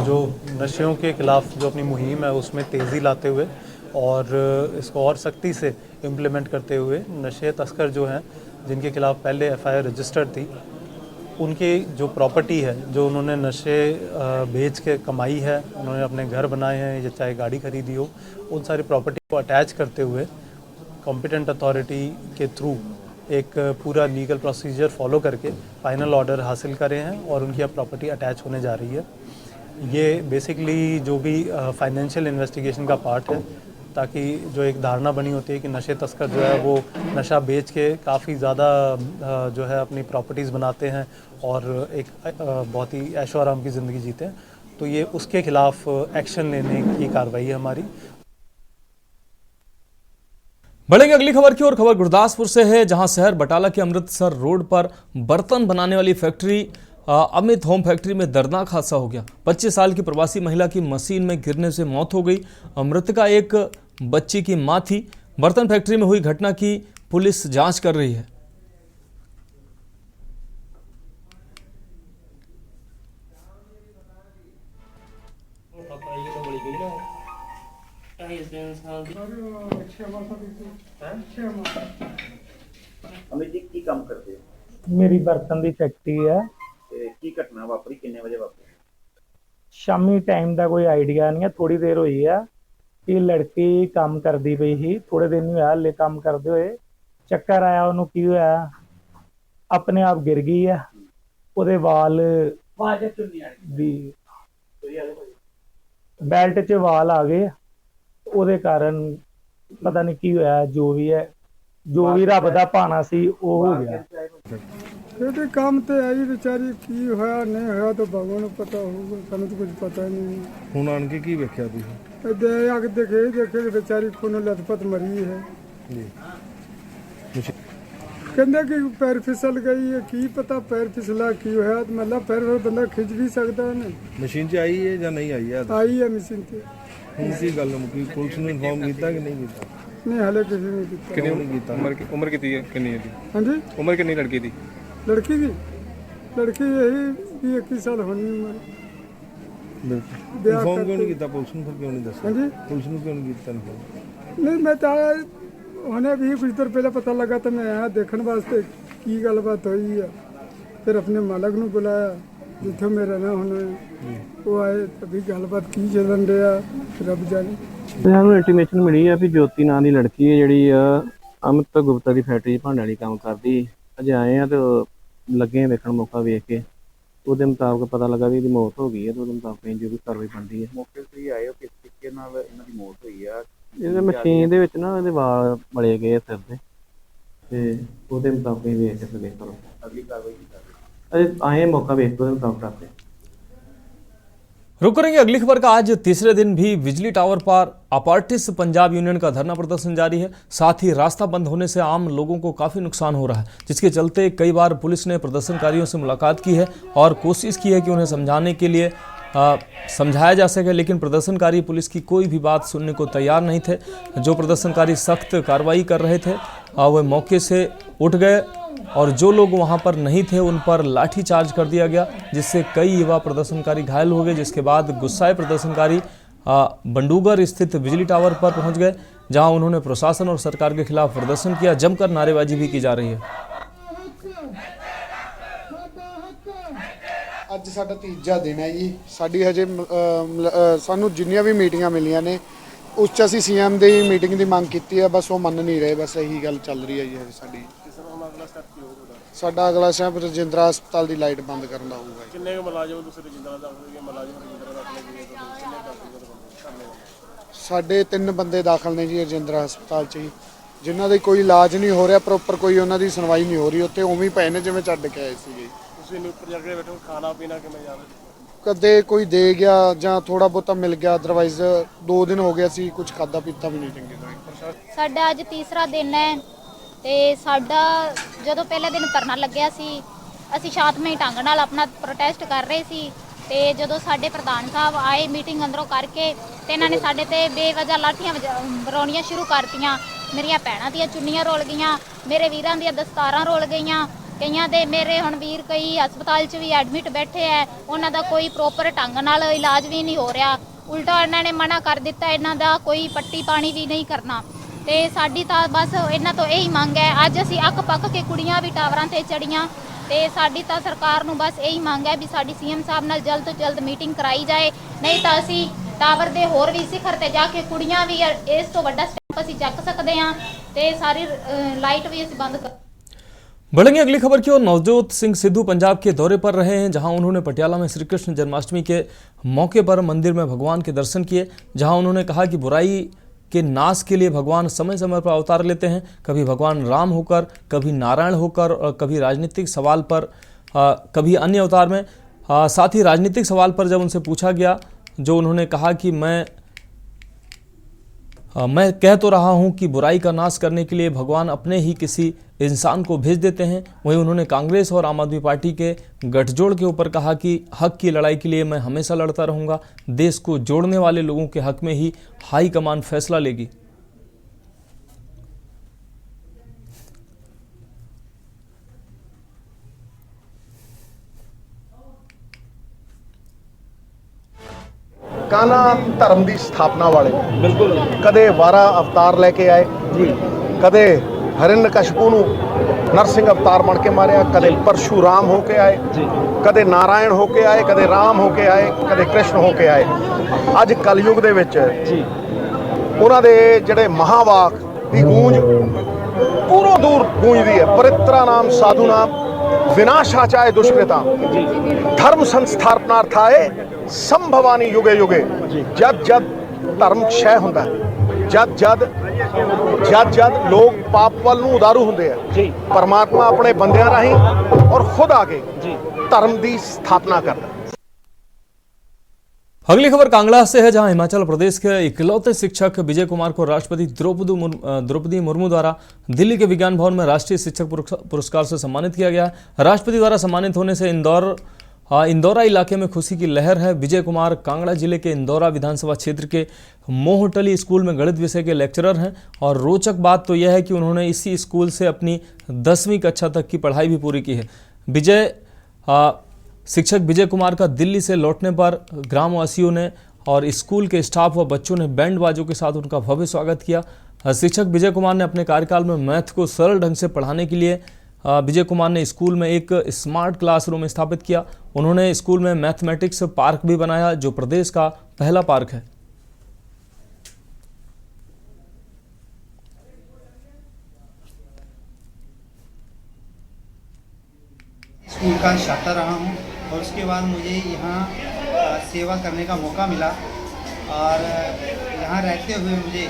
जो नशेों के खिलाफ जो अपनी मुहिम है उसमें तेज़ी लाते हुए और इसको और सख्ती से इम्प्लीमेंट करते हुए नशे तस्कर जो हैं जिनके खिलाफ पहले FIR रजिस्टर्ड थी, उनकी जो प्रॉपर्टी है, जो उन्होंने नशे बेच के कमाई है, उन्होंने अपने घर बनाए हैं या चाहे गाड़ी खरीदी हो, उन सारी प्रॉपर्टी को अटैच करते हुए कॉम्पिटेंट अथॉरिटी के थ्रू एक पूरा लीगल प्रोसीजर फॉलो करके फाइनल ऑर्डर हासिल करे हैं और उनकी अब प्रॉपर्टी अटैच होने जा रही है। ये बेसिकली जो भी फाइनेंशियल इन्वेस्टिगेशन का पार्ट है, ताकि जो एक धारणा बनी होती है कि नशे तस्कर जो है वो नशा बेच के काफ़ी ज़्यादा जो है अपनी प्रॉपर्टीज़ बनाते हैं और एक बहुत ही ऐशो आराम की ज़िंदगी जीते हैं, तो ये उसके खिलाफ एक्शन लेने की कार्रवाई है हमारी। बढ़ेंगे अगली खबर की ओर। खबर गुरदासपुर से है, जहां शहर बटाला के अमृतसर रोड पर बर्तन बनाने वाली फैक्ट्री अमित होम फैक्ट्री में दर्दनाक हादसा हो गया। 25 साल की प्रवासी महिला की मशीन में गिरने से मौत हो गई। मृतका एक बच्ची की मां थी। बर्तन फैक्ट्री में हुई घटना की पुलिस जांच कर रही है। अमित जी की काम करते हो? मेरी बर्तन की फैक्ट्री है। की घटना वापरी किन्ने बजे वापरी? शामी टाइम का कोई आइडिया नहीं है, थोड़ी देर हुई है कि लड़की काम करती पई ही, थोड़े दिन ही होया हले काम करते हुए, चक्कर आया उन्होंने की होया अपने आप गिर गई है, ਉਹਦੇ ਵਾਲ ਦੀ बेल्ट च वाल आ गए, ਉਹਦੇ ਕਾਰਨ पता नहीं की होया, जो भी है जो भी रब दा भाना सी वो हो गया। बेटे काम ते आई बेचारी की होया नहीं होया तो भगवान को पता होगा, सानू तो कुछ पता नहीं। ਹੁਣ ਆਣ ਕੇ ਕੀ ਵੇਖਿਆ ਤੁਸੀਂ? दे आके देखे बेचारी खून लथपथ मरी है ਜੀ। कहते कि पैर फिसल गई है, की पता पैर फिसला की होया, तो मतलब पैर बंदा खिंच भी सकता है ना। ਮਸ਼ੀਨ 'ਚ ਆਈ ਹੈ ਜਾਂ ਨਹੀਂ ਆਈ ਹੈ? आई है मशीन से। ਹੁਣ ਕੀ ਗੱਲ ਮੁੱਕੀ, ਪੁਲਿਸ ਨੂੰ ਇਨਫੋਰਮ ਕੀਤਾ ਕਿ ਨਹੀਂ ਕੀਤਾ? नहीं हले किसी ने किया। ਕਿਉਂ ਨਹੀਂ ਕੀਤਾ? उम्र कितनी है, कितनी है? हाँ जी, उम्र कितनी लड़की थी? लड़की की यही 21 साल होनी उम्र। ਬਿਲਕੁਲ ਇਨਫੋਰਮ ਕਿਉਂ ਨਹੀਂ ਕੀਤਾ ਪੁਲਿਸ ਨੂੰ? ਫਿਰ ਕਿਉਂ ਨਹੀਂ ਦੱਸਿਆ? हाँ जी, ਪੁਲਿਸ ਨੂੰ ਕਿਉਂ ਨਹੀਂ ਕੀਤਾ ਇਨਫੋਰਮ? नहीं मैं तो उन्हें भी कुछ देर पहले पता लगा तो मैं आया देखने वास्ते की गलबात हुई है, फिर अपने मालक ने बुलाया जिथे मेरा ना होना है, वो आए तभी गलबात की चलन रहा, रब जाने। ਸਾਨੂੰ ਇੰਟੀਮੇਸ਼ਨ ਮਿਲੀ ਆ ਵੀ ਜੋਤੀ ਨਾਂ ਦੀ ਲੜਕੀ ਹੈ ਜਿਹੜੀ ਅਮਿਤ ਗੁਪਤਾ ਦੀ ਫੈਕਟਰੀ 'ਚ ਭਾਂਡਿਆਂ ਵਾਲੀ ਕੰਮ ਕਰਦੀ। ਅਜੇ ਆਏ ਆ ਤੇ ਲੱਗੇ ਵੇਖਣ ਮੌਕਾ ਵੇਖ ਕੇ, ਉਹਦੇ ਮੁਤਾਬਕ ਪਤਾ ਲੱਗਾ ਵੀ ਇਹਦੀ ਮੌਤ ਹੋ ਗਈ ਹੈ, ਤੇ ਉਹਦੇ ਮੁਤਾਬਕ ਜੋ ਵੀ ਕਾਰਵਾਈ ਬਣਦੀ ਹੈ। ਮੌਕੇ ਤੇ ਆਏ ਹੋ ਕਿਸ ਤਰੀਕੇ ਨਾਲ ਇਹਨਾਂ ਦੀ ਮੌਤ ਹੋਈ ਆ? ਇਹਦੇ ਮਸ਼ੀਨ ਦੇ ਵਿੱਚ ਨਾ ਇਹਦੇ ਵਾਲ ਮਲੇ ਗਏ ਸਿਰ ਦੇ, ਤੇ ਉਹਦੇ ਮੁਤਾਬਕ ਹੀ ਵੇਖ ਕੇ ਸਗੇ ਕਰੋ ਅਗਲੀ ਕਾਰਵਾਈ ਕੀ ਕਰ ਰਹੇ? ਅਜੇ ਆਏ ਮੌਕਾ ਵੇਖ ਕੇ ਉਹਦੇ ਮੁਤਾਬਕ ਕਰਦੇ। रुक करेंगे अगली खबर का। आज तीसरे दिन भी बिजली टावर पर अपार्टिस पंजाब यूनियन का धरना प्रदर्शन जारी है। साथ ही रास्ता बंद होने से आम लोगों को काफ़ी नुकसान हो रहा है, जिसके चलते कई बार पुलिस ने प्रदर्शनकारियों से मुलाकात की है और कोशिश की है कि उन्हें समझाने के लिए समझाया जा सके, लेकिन प्रदर्शनकारी पुलिस की कोई भी बात सुनने को तैयार नहीं थे। जो प्रदर्शनकारी सख्त कार्रवाई कर रहे थे वह मौके से उठ गए और जो लोग वहां पर नहीं थे उन पर लाठी चार्ज कर दिया गया, जिससे कई युवा प्रदर्शनकारी घायल हो गए। जिसके बाद गुस्साए प्रदर्शनकारी बंडूगर स्थित बिजली टावर पर पहुंच गए, जहां उन्होंने प्रशासन और सरकार के खिलाफ प्रदर्शन किया। जमकर नारेबाजी भी की जा रही है। ਅੱਜ ਸਾਡਾ ਤੀਜਾ ਦਿਨ ਹੈ ਜੀ। ਸਾਡੀ ਹਜੇ ਸਾਨੂੰ ਜਿੰਨੀਆਂ ਵੀ ਮੀਟਿੰਗਾਂ ਮਿਲੀਆਂ ਨੇ ਉਸ 'ਚ ਅਸੀਂ ਸੀਐਮ ਦੀ ਮੀਟਿੰਗ ਦੀ ਮੰਗ ਕੀਤੀ ਹੈ, ਬਸ ਉਹ ਮੰਨ ਨਹੀਂ ਰਹੇ, ਬਸ ਇਹੀ ਗੱਲ ਚੱਲ ਰਹੀ ਹੈ ਜੀ ਹਜੇ ਸਾਡੀ। ਸਾਡਾ ਅਗਲਾ ਸਟੈਪ ਰਜਿੰਦਰਾ ਹਸਪਤਾਲ ਦੀ ਲਾਈਟ ਬੰਦ ਕਰਨ ਦਾ ਹੋਊਗਾ। ਕਿੰਨੇ ਮੁਲਾਜ਼ਮ ਤੁਸੀਂ ਰਜਿੰਦਰਾ ਦਾ ਮੁਲਾਜ਼ਮ ਸਾਡੇ 3 ਬੰਦੇ ਦਾਖਲ ਨੇ ਜੀ ਰਜਿੰਦਰਾ ਹਸਪਤਾਲ 'ਚ ਹੀ, ਜਿਨ੍ਹਾਂ ਦਾ ਕੋਈ ਇਲਾਜ ਨਹੀਂ ਹੋ ਰਿਹਾ ਪ੍ਰੋਪਰ, ਕੋਈ ਉਹਨਾਂ ਦੀ ਸੁਣਵਾਈ ਨਹੀਂ ਹੋ ਰਹੀ, ਉੱਥੇ ਉਵੇਂ ਹੀ ਪਏ ਨੇ ਜਿਵੇਂ ਛੱਡ ਕੇ ਆਏ ਸੀਗੇ। ਤੁਸੀਂ ਉੱਪਰ ਜਾ ਕੇ ਬੈਠੋ, ਖਾਣਾ ਪੀਣਾ ਕਿਵੇਂ ਜਾ ਰਿਹਾ? ਕਦੇ ਕੋਈ ਦੇ ਗਿਆ ਜਾਂ ਥੋੜਾ ਬਹੁਤਾ ਮਿਲ ਗਿਆ, ਅਦਰਵਾਈਜ਼ 2 ਦਿਨ ਹੋ ਗਿਆ ਸੀ ਕੁਝ ਖਾਦਾ ਪੀਤਾ ਵੀ ਨਹੀਂ ਚੰਗੀ ਤਰ੍ਹਾਂ। ਸਾਡਾ ਅੱਜ ਤੀਸਰਾ ਦਿਨ ਹੈ ਤੇ ਸਾਡਾ ਜਦੋਂ ਪਹਿਲੇ ਦਿਨ ਧਰਨਾ ਲੱਗਿਆ ਸੀ, ਅਸੀਂ ਸ਼ਾਂਤਮਈ ਢੰਗ ਨਾਲ ਆਪਣਾ ਪ੍ਰੋਟੈਸਟ ਕਰ ਰਹੇ ਸੀ ਤੇ ਜਦੋਂ ਸਾਡੇ ਪ੍ਰਧਾਨ ਸਾਹਿਬ ਆਏ ਮੀਟਿੰਗ ਅੰਦਰੋਂ ਕਰਕੇ ਤੇ ਇਹਨਾਂ ਨੇ ਸਾਡੇ ਤੇ ਬੇਵਜ੍ਹਾ ਲਾਠੀਆਂ ਵਰਾਉਣੀਆਂ ਸ਼ੁਰੂ ਕਰਤੀਆਂ। ਮੇਰੀਆਂ ਭੈਣਾਂ ਦੀਆਂ ਚੁੰਨੀਆਂ ਰੋਲ ਗਈਆਂ, ਮੇਰੇ ਵੀਰਾਂ ਦੀਆਂ ਦਸਤਾਰਾਂ ਰੋਲ ਗਈਆਂ, ਕਈਆਂ ਦੇ ਮੇਰੇ ਹੁਣ ਵੀਰ ਕਈ ਹਸਪਤਾਲ 'ਚ ਵੀ ਐਡਮਿਟ ਬੈਠੇ ਐ, ਉਹਨਾਂ ਦਾ ਕੋਈ ਪ੍ਰੋਪਰ ਢੰਗ ਨਾਲ ਇਲਾਜ ਵੀ ਨਹੀਂ ਹੋ ਰਿਹਾ। ਉਲਟਾ ਇਹਨਾਂ ਨੇ ਮਨਾ ਕਰ ਦਿੱਤਾ, ਇਹਨਾਂ ਦਾ ਕੋਈ ਪੱਟੀ ਪਾਣੀ ਵੀ ਨਹੀਂ ਕਰਨਾ। ਤੇ ਸਾਡੀ ਤਾਂ ਬਸ ਇਹਨਾਂ ਤੋਂ ਇਹੀ ਮੰਗ ਹੈ। ਅੱਜ ਅਸੀਂ ਅੱਕ ਪੱਕ ਕੇ ਕੁੜੀਆਂ ਵੀ ਟਾਵਰਾਂ ਤੇ ਚੜੀਆਂ ਤੇ ਸਾਡੀ ਤਾਂ ਸਰਕਾਰ ਨੂੰ ਬਸ ਇਹੀ ਮੰਗ ਹੈ ਵੀ ਸਾਡੀ ਸੀਐਮ ਸਾਹਿਬ ਨਾਲ ਜਲਦ ਤੋਂ ਜਲਦ ਮੀਟਿੰਗ ਕਰਾਈ ਜਾਏ, ਨਹੀਂ ਤਾਂ ਅਸੀਂ ਟਾਵਰ ਦੇ ਹੋਰ ਵੀ ਸਿਖਰ ਤੇ ਜਾ ਕੇ ਕੁੜੀਆਂ ਵੀ ਇਸ ਤੋਂ ਵੱਡਾ ਸਟੈਪ ਅਸੀਂ ਚੱਕ ਸਕਦੇ ਹਾਂ ਤੇ ਸਾਰੀ ਲਾਈਟ भी ਅਸੀਂ ਬੰਦ कर। बढ़ेंगे अगली खबर की ओर। नवजोत सिंह सिद्धू पंजाब के दौरे पर रहे हैं, जहां उन्होंने पटियाला में श्री कृष्ण जन्माष्टमी के मौके पर मंदिर में भगवान के दर्शन किए, जहां उन्होंने कहा कि बुराई के नाश के लिए भगवान समय समय पर अवतार लेते हैं, कभी भगवान राम होकर, कभी नारायण होकर और कभी राजनीतिक सवाल पर, कभी अन्य अवतार में। साथ ही राजनीतिक सवाल पर जब उनसे पूछा गया, जो उन्होंने कहा कि मैं कह तो रहा हूं कि बुराई का नाश करने के लिए भगवान अपने ही किसी इंसान को भेज देते हैं। वहीं उन्होंने कांग्रेस और आम आदमी पार्टी के गठजोड़ के ऊपर कहा कि हक की लड़ाई के लिए मैं हमेशा लड़ता रहूंगा, देश को जोड़ने वाले लोगों के हक में ही हाई कमान फैसला लेगी। कान्हा धर्म की स्थापना वाले बिल्कुल कदे 12 अवतार लेके आए जी, कदे हिरण्यकशिपु नूं नरसिंह अवतार बन के मारिया, कदे परशुराम होके आए जी, कदे नारायण होके आए, कदे राम होके आए, कदे कृष्ण होके आए। अज कलयुग दे विच जी उन्हां दे जिहड़े महावाक दी गूंज पूरों दूर गूंजदी है। परित्रा नाम साधु नाम विनाशाचाय दुष्कृता धर्म संस्थापनार्थाय संभवानी युगे युगे। जद जद धर्म क्षय हुंदा है, जद जद जद जद लोग पाप वाल नूं उदारू हुंदे हैं, परमात्मा अपने बंदियां राहीं और खुद आके धर्म की स्थापना करता है। अगली खबर कांगड़ा से है, जहां हिमाचल प्रदेश के इकलौते शिक्षक विजय कुमार को राष्ट्रपति द्रौपदी मुर्मू द्वारा दिल्ली के विज्ञान भवन में राष्ट्रीय शिक्षक पुरस्कार से सम्मानित किया गया। राष्ट्रपति द्वारा सम्मानित होने से इंदौरा इलाके में खुशी की लहर है। विजय कुमार कांगड़ा जिले के इंदौरा विधानसभा क्षेत्र के मोहटली स्कूल में गणित विषय के लेक्चरर हैं, और रोचक बात तो यह है कि उन्होंने इसी स्कूल से अपनी 10वीं कक्षा तक की पढ़ाई भी पूरी की है। शिक्षक विजय कुमार का दिल्ली से लौटने पर ग्रामवासियों ने और स्कूल के स्टाफ व बच्चों ने बैंड बाजों के साथ उनका भव्य स्वागत किया। शिक्षक विजय कुमार ने अपने कार्यकाल में मैथ को सरल ढंग से पढ़ाने के लिए विजय कुमार ने स्कूल में एक स्मार्ट क्लासरूम स्थापित किया। उन्होंने स्कूल में मैथमेटिक्स पार्क भी बनाया, जो प्रदेश का पहला पार्क है। स्कूल का छात्र रहा हूँ और उसके बाद मुझे यहाँ सेवा करने का मौका मिला, और यहाँ रहते हुए मुझे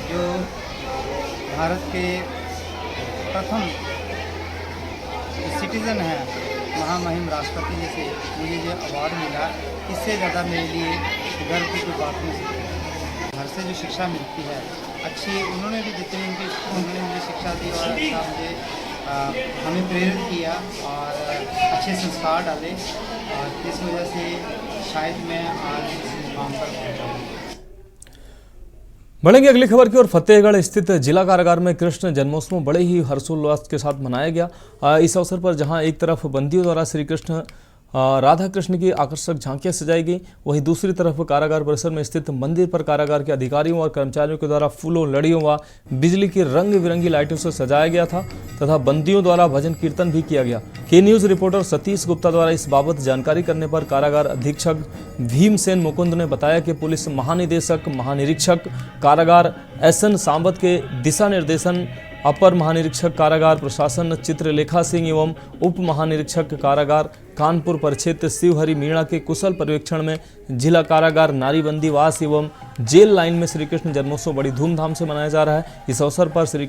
जो भारत के प्रथम सिटीज़न है महामहिम राष्ट्रपति जी से मुझे जो अवार्ड मिला, इससे ज़्यादा मेरे लिए गर्व की कोई बात नहीं सकती। घर से जो शिक्षा मिलती है अच्छी, उन्होंने भी जितनी उन्होंने मुझे शिक्षा दी और अच्छा मुझे हमें प्रेरित किया और अच्छे संस्कार डाले, और इस वजह से शायद मैं आज इस मुकाम पर पहुँचा हूँ। बढ़ेंगे अगली खबर की ओर। फतेहगढ़ स्थित जिला कारागार में कृष्ण जन्मोत्सव बड़े ही हर्षोल्लास के साथ मनाया गया। इस अवसर पर जहां एक तरफ बंदियों द्वारा श्री कृष्ण राधा कृष्ण की आकर्षक झांकियां सजाई गई, वहीं दूसरी तरफ कारागार परिसर में स्थित मंदिर पर कारागार के अधिकारियों और कर्मचारियों के द्वारा फूलों, लड़ियों व बिजली की रंग बिरंगी लाइटों से सजाया गया था तथा बंदियों द्वारा भजन कीर्तन भी किया गया। के न्यूज़ रिपोर्टर सतीश गुप्ता द्वारा इस बाबत जानकारी करने पर कारागार अधीक्षक भीमसेन मुकुंद ने बताया कि पुलिस महानिदेशक महानिरीक्षक कारागार SN सांबत के दिशा निर्देशन, अपर महानिरीक्षक कारागार प्रशासन चित्रलेखा सिंह एवं उप महानिरीक्षक कारागार कानपुर परिक्षेत्र शिवहरि मीणा के कुशल पर्यवेक्षण में जिला कारागार नारीबंदीवास एवं जेल लाइन में श्री कृष्ण जन्मोत्सव बड़ी धूमधाम से मनाया जा रहा है। इस अवसर पर श्री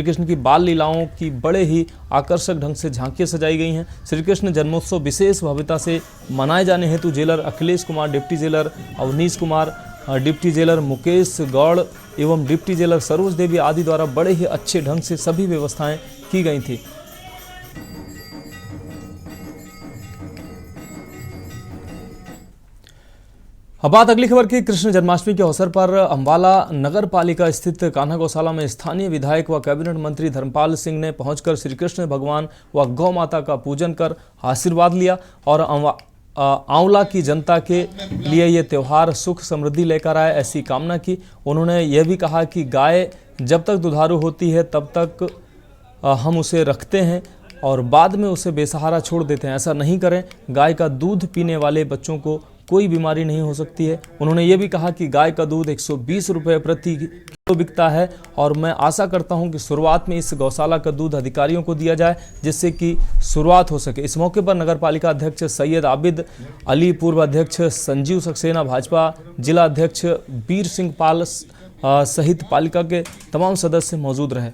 कृष्ण की बाल लीलाओं की बड़े ही आकर्षक ढंग से झांकियां सजाई गई हैं। श्री कृष्ण जन्मोत्सव विशेष भव्यता से मनाए जाने हेतु jailer Akhilesh Kumar, deputy jailer Avneesh Kumar, deputy jailer Mukesh Gaur एवं डिप्टी जेलर सरोज देवी आदि द्वारा बड़े ही अच्छे ढंग से सभी व्यवस्थाएं की गई थी। अब बात अगली खबर की। कृष्ण जन्माष्टमी के अवसर पर अम्बाला नगर पालिका स्थित कान्हा गौशाला में स्थानीय विधायक व कैबिनेट मंत्री धर्मपाल सिंह ने पहुंचकर श्री कृष्ण भगवान व गौ माता का पूजन कर आशीर्वाद लिया और आंवला की जनता के लिए ये त्यौहार सुख समृद्धि लेकर आए, ऐसी कामना की। उन्होंने यह भी कहा कि गाय जब तक दुधारू होती है तब तक हम उसे रखते हैं और बाद में उसे बेसहारा छोड़ देते हैं। ऐसा नहीं करें। गाय का दूध पीने वाले बच्चों को कोई बीमारी नहीं हो सकती है। उन्होंने ये भी कहा कि गाय का दूध 120 रुपये प्रति किलो बिकता है और मैं आशा करता हूं कि शुरुआत में इस गौशाला का दूध अधिकारियों को दिया जाए जिससे कि शुरुआत हो सके। इस मौके पर नगर पालिका अध्यक्ष सैयद आबिद अली, पूर्व अध्यक्ष संजीव सक्सेना, भाजपा जिला अध्यक्ष वीर सिंह पाल सहित पालिका के तमाम सदस्य मौजूद रहे।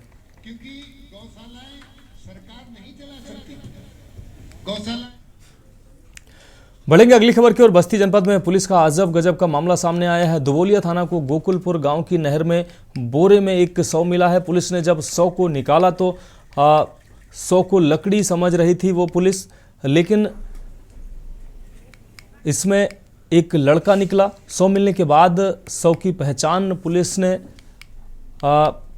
बढ़ेंगे अगली खबर की ओर। बस्ती जनपद में पुलिस का अजब गजब का मामला सामने आया है। दुबोलिया थाना को गोकुलपुर गांव की नहर में बोरे में एक 100 मिला है। पुलिस ने जब 100 को निकाला तो 100 को लकड़ी समझ रही थी वो पुलिस, लेकिन इसमें एक लड़का निकला। 100 मिलने के बाद 100 की पहचान पुलिस ने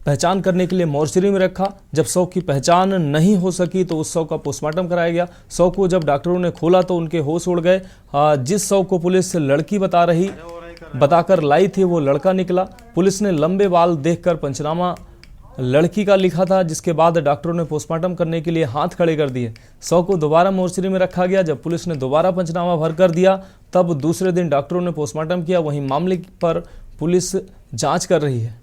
पहचान करने के लिए मोर्चरी में रखा। जब 100 की पहचान नहीं हो सकी तो उस 100 का पोस्टमार्टम कराया गया। 100 को जब डॉक्टरों ने खोला तो उनके होश उड़ गए। जिस 100 को पुलिस लड़की बताकर लाई थी वो लड़का निकला। पुलिस ने लंबे बाल देखकर पंचनामा लड़की का लिखा था, जिसके बाद डॉक्टरों ने पोस्टमार्टम करने के लिए हाथ खड़े कर दिए। 100 को दोबारा मोर्चरी में रखा गया। जब पुलिस ने दोबारा पंचनामा भर कर दिया तब दूसरे दिन डॉक्टरों ने पोस्टमार्टम किया। वहीं मामले पर पुलिस जाँच कर रही है।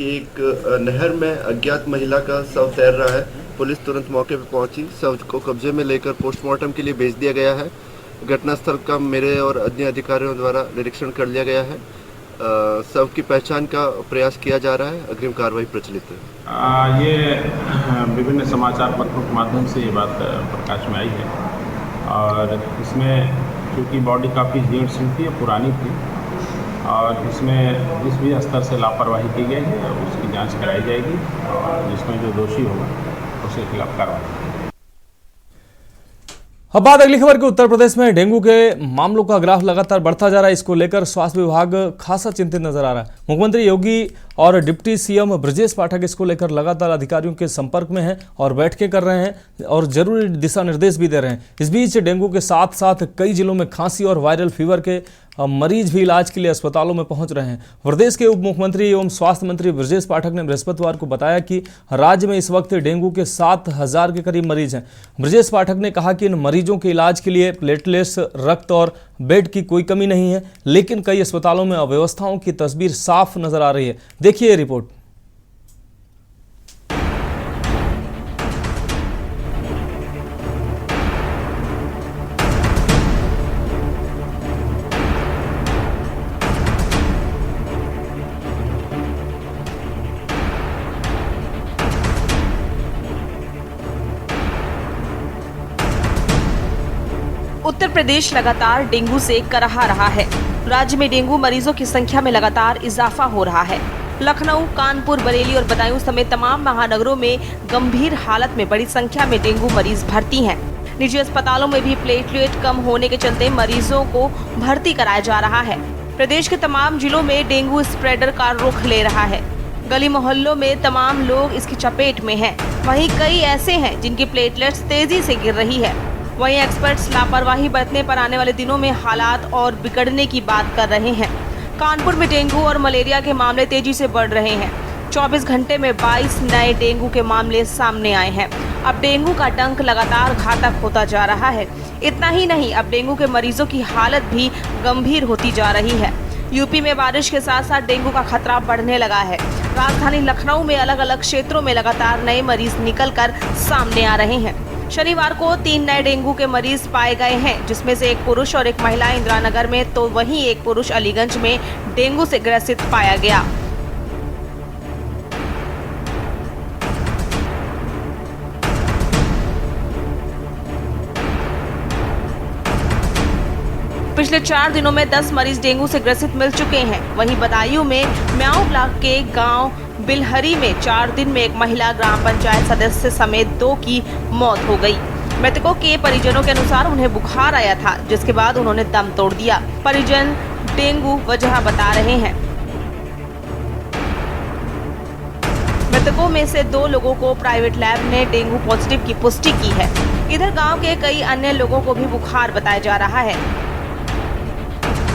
एक नहर में अज्ञात महिला का शव तैर रहा है। पुलिस तुरंत मौके पर पहुंची, शव को कब्जे में लेकर पोस्टमार्टम के लिए भेज दिया गया है। घटनास्थल का मेरे और अन्य अधिकारियों द्वारा निरीक्षण कर लिया गया है। शव की पहचान का प्रयास किया जा रहा है। अग्रिम कार्रवाई प्रचलित है। ये विभिन्न समाचार पत्रों के माध्यम से ये बात प्रकाश में आई है और इसमें चूँकि बॉडी काफ़ी जीर्ण थी, पुरानी थी और इसमें जिस भी स्तर से लापरवाही की गई है उसकी जांच कराई जाएगी और जिसमें जो दोषी होगा उसके खिलाफ कार्रवाई। अब बात अगली खबर की। उत्तर प्रदेश में डेंगू के मामलों का ग्राफ लगातार बढ़ता जा रहा है। इसको लेकर स्वास्थ्य विभाग खासा चिंतित नजर आ रहा है। मुख्यमंत्री योगी और डिप्टी सीएम ब्रजेश पाठक इसको लेकर लगातार अधिकारियों के संपर्क में हैं और बैठकें कर रहे हैं और जरूरी दिशा निर्देश भी दे रहे हैं। इस बीच डेंगू के साथ साथ कई जिलों में खांसी और वायरल फीवर के मरीज भी इलाज के लिए अस्पतालों में पहुंच रहे हैं। प्रदेश के उप मुख्यमंत्री एवं स्वास्थ्य मंत्री ब्रजेश पाठक ने बृहस्पतिवार को बताया कि राज्य में इस वक्त डेंगू के 7,000 के करीब मरीज हैं। ब्रजेश पाठक ने कहा कि इन मरीजों के इलाज के लिए प्लेटलेट्स, रक्त और बेड की कोई कमी नहीं है, लेकिन कई अस्पतालों में अव्यवस्थाओं की तस्वीर साफ नजर आ रही है। देखिए रिपोर्ट। उत्तर प्रदेश लगातार डेंगू से कराह रहा है। राज्य में डेंगू मरीजों की संख्या में लगातार इजाफा हो रहा है। लखनऊ, कानपुर, बरेली और बदायूं समेत तमाम महानगरों में गंभीर हालत में बड़ी संख्या में डेंगू मरीज भर्ती हैं। निजी अस्पतालों में भी प्लेटलेट कम होने के चलते मरीजों को भर्ती कराया जा रहा है। प्रदेश के तमाम जिलों में डेंगू स्प्रेडर का रुख ले रहा है। गली मोहल्लों में तमाम लोग इसकी चपेट में हैं। वहीं कई ऐसे हैं जिनकी प्लेटलेट्स तेजी से गिर रही है। वहीं एक्सपर्ट्स लापरवाही बरतने पर आने वाले दिनों में हालात और बिगड़ने की बात कर रहे हैं। कानपुर में डेंगू और मलेरिया के मामले तेजी से बढ़ रहे हैं। 24 घंटे में 22 नए डेंगू के मामले सामने आए हैं। अब डेंगू का डंक लगातार घातक होता जा रहा है। इतना ही नहीं, अब डेंगू के मरीजों की हालत भी गंभीर होती जा रही है। यूपी में बारिश के साथ साथ डेंगू का खतरा बढ़ने लगा है। राजधानी लखनऊ में अलग अलग क्षेत्रों में लगातार नए मरीज निकलकर सामने आ रहे हैं। शनिवार को 3 नए डेंगू के मरीज पाए गए हैं, जिसमें से एक पुरुष और एक महिला इंदिरानगर में, तो वहीं एक पुरुष अलीगंज में डेंगू से ग्रसित पाया गया। पिछले 4 दिनों में 10 मरीज डेंगू से ग्रसित मिल चुके हैं। वहीं बदायूं में म्याऊं ब्लॉक के गांव बिलहरी में 4 दिन में एक महिला ग्राम पंचायत सदस्य समेत 2 की मौत हो गई। मृतकों के परिजनों के अनुसार उन्हें बुखार आया था, जिसके बाद उन्होंने दम तोड़ दिया। परिजन डेंगू वजह बता रहे हैं। मृतकों में से 2 लोगों को प्राइवेट लैब ने डेंगू पॉजिटिव की पुष्टि की है। इधर गांव के कई अन्य लोगों को भी बुखार बताया जा रहा है।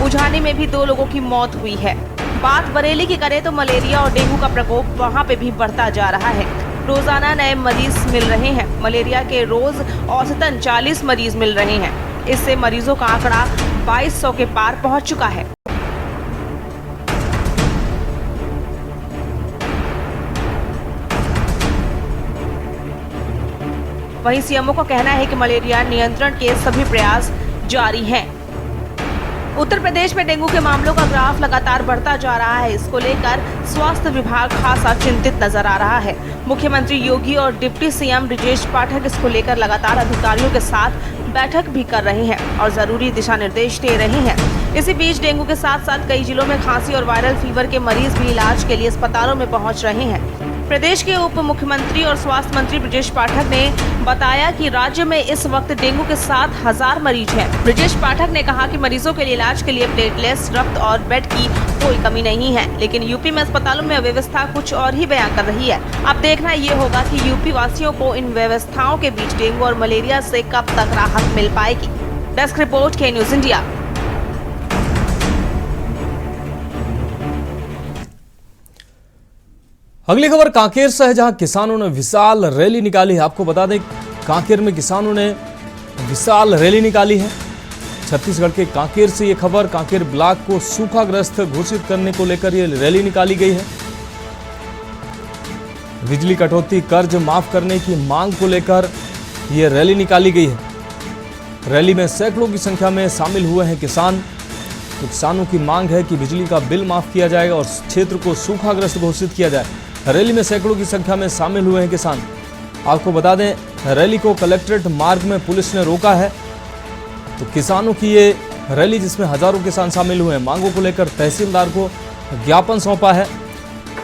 उझानी में भी 2 लोगों की मौत हुई है। बात बरेली की करें तो मलेरिया और डेंगू का प्रकोप वहां पे भी बढ़ता जा रहा है। रोजाना नए मरीज मिल रहे हैं। मलेरिया के रोज औसतन 40 मरीज मिल रहे हैं। इससे मरीजों का आंकड़ा 2200 के पार पहुंच चुका है। वहीं सीएमओ का कहना है कि मलेरिया नियंत्रण के सभी प्रयास जारी हैं। उत्तर प्रदेश में डेंगू के मामलों का ग्राफ लगातार बढ़ता जा रहा है। इसको लेकर स्वास्थ्य विभाग खासा चिंतित नजर आ रहा है। मुख्यमंत्री योगी और डिप्टी सीएम ब्रजेश पाठक इसको लेकर लगातार अधिकारियों के साथ बैठक भी कर रहे हैं और जरूरी दिशा निर्देश दे रहे हैं। इसी बीच डेंगू के साथ साथ कई जिलों में खांसी और वायरल फीवर के मरीज भी इलाज के लिए अस्पतालों में पहुंच रहे हैं। प्रदेश के उप मुख्यमंत्री और स्वास्थ्य मंत्री ब्रजेश पाठक ने बताया कि राज्य में इस वक्त डेंगू के 7,000 मरीज हैं। ब्रजेश पाठक ने कहा कि मरीजों के लिए इलाज के लिए प्लेटलेट्स, रक्त और बेड की कोई कमी नहीं है, लेकिन यूपी में अस्पतालों में व्यवस्था कुछ और ही बयां कर रही है। अब देखना ये होगा कि यूपी वासियों को इन व्यवस्थाओं के बीच डेंगू और मलेरिया से कब तक राहत मिल पाएगी। डेस्क रिपोर्ट, के न्यूज इंडिया। अगली खबर कांकेर से है, जहां किसानों ने विशाल रैली निकाली है। आपको बता दें, कांकेर में किसानों ने विशाल रैली निकाली है। छत्तीसगढ़ के कांकेर से ये खबर। कांकेर ब्लॉक को सूखाग्रस्त घोषित करने को लेकर ये रैली निकाली गई है। बिजली कटौती, कर्ज माफ करने की मांग को लेकर ये रैली निकाली गई है। रैली में सैकड़ों की संख्या में शामिल हुए हैं किसान। तो किसानों की मांग है कि बिजली का बिल माफ किया जाएगा और क्षेत्र को सूखाग्रस्त घोषित किया जाए। रैली में सैकड़ों की संख्या में शामिल हुए हैं किसान। आपको बता दें, रैली को कलेक्ट्रेट मार्ग में पुलिस ने रोका है। तो किसानों की ये रैली, जिसमें हजारों किसान शामिल हुए हैं, मांगों को लेकर तहसीलदार को ज्ञापन सौंपा है।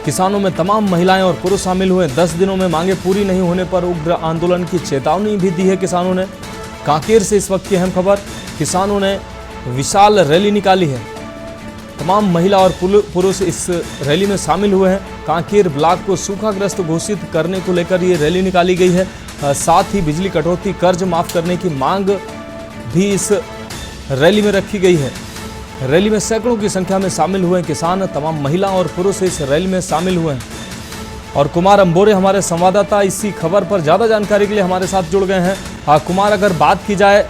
किसानों में तमाम महिलाएं और पुरुष शामिल हुए। 10 दिनों में मांगे पूरी नहीं होने पर उग्र आंदोलन की चेतावनी भी दी है किसानों ने। कांकेर से इस वक्त की अहम खबर। किसानों ने विशाल रैली निकाली है। तमाम महिला और पुरुष इस रैली में शामिल हुए हैं। कांकेर ब्लॉक को सूखाग्रस्त घोषित करने को लेकर ये रैली निकाली गई है। साथ ही बिजली कटौती, कर्ज माफ करने की मांग भी इस रैली में रखी गई है। रैली में सैकड़ों की संख्या में शामिल हुए किसान। तमाम महिला और पुरुष इस रैली में शामिल हुए हैं। और कुमार अंबोरे हमारे संवाददाता इसी खबर पर ज़्यादा जानकारी के लिए हमारे साथ जुड़ गए हैं। कुमार, अगर बात की जाए,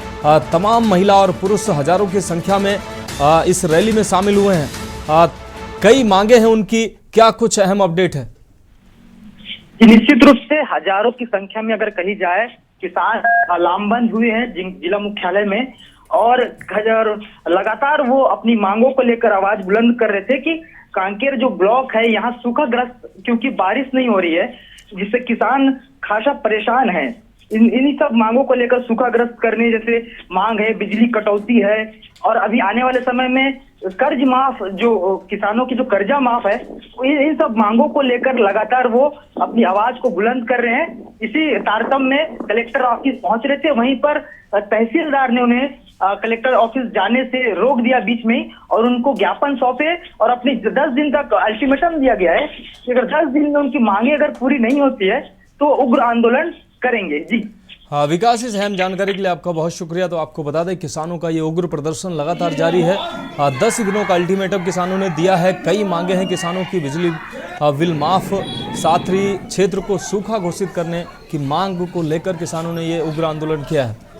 तमाम महिला और पुरुष हजारों की संख्या में इस रैली में शामिल हुए हैं। कई मांगे हैं उनकी, क्या कुछ अहम अपडेट है? निश्चित रूप से हजारों की संख्या में अगर कही जाए, किसान लामबंद हुए हैं जिला मुख्यालय में और लगातार वो अपनी मांगों को लेकर आवाज बुलंद कर रहे थे कि कांकेर जो ब्लॉक है यहाँ सूखाग्रस्त, क्योंकि बारिश नहीं हो रही है, जिससे किसान खासा परेशान है। इन सब मांगों को लेकर सूखाग्रस्त करने जैसे मांग है, बिजली कटौती है और अभी आने वाले समय में कर्ज माफ, जो किसानों की जो कर्जा माफ है, इन सब मांगों को लेकर लगातार वो अपनी आवाज को बुलंद कर रहे हैं। इसी तारतम्य में कलेक्टर ऑफिस पहुंच रहे थे, वहीं पर तहसीलदार ने उन्हें कलेक्टर ऑफिस जाने से रोक दिया बीच में ही और उनको ज्ञापन सौंपे और अपनी 10 दिन तक अल्टीमेटम दिया गया है कि अगर 10 दिन में उनकी मांगे अगर पूरी नहीं होती है तो उग्र आंदोलन करेंगे। जी हाँ विकास, इस अहम जानकारी के लिए आपका बहुत शुक्रिया। तो आपको बता दें, किसानों का ये उग्र प्रदर्शन लगातार जारी है। 10 दिनों का अल्टीमेटम किसानों ने दिया है। कई मांगे हैं किसानों की, बिजली बिल माफ, साथ ही क्षेत्र को सूखा घोषित करने की मांग को लेकर किसानों ने ये उग्र आंदोलन किया है।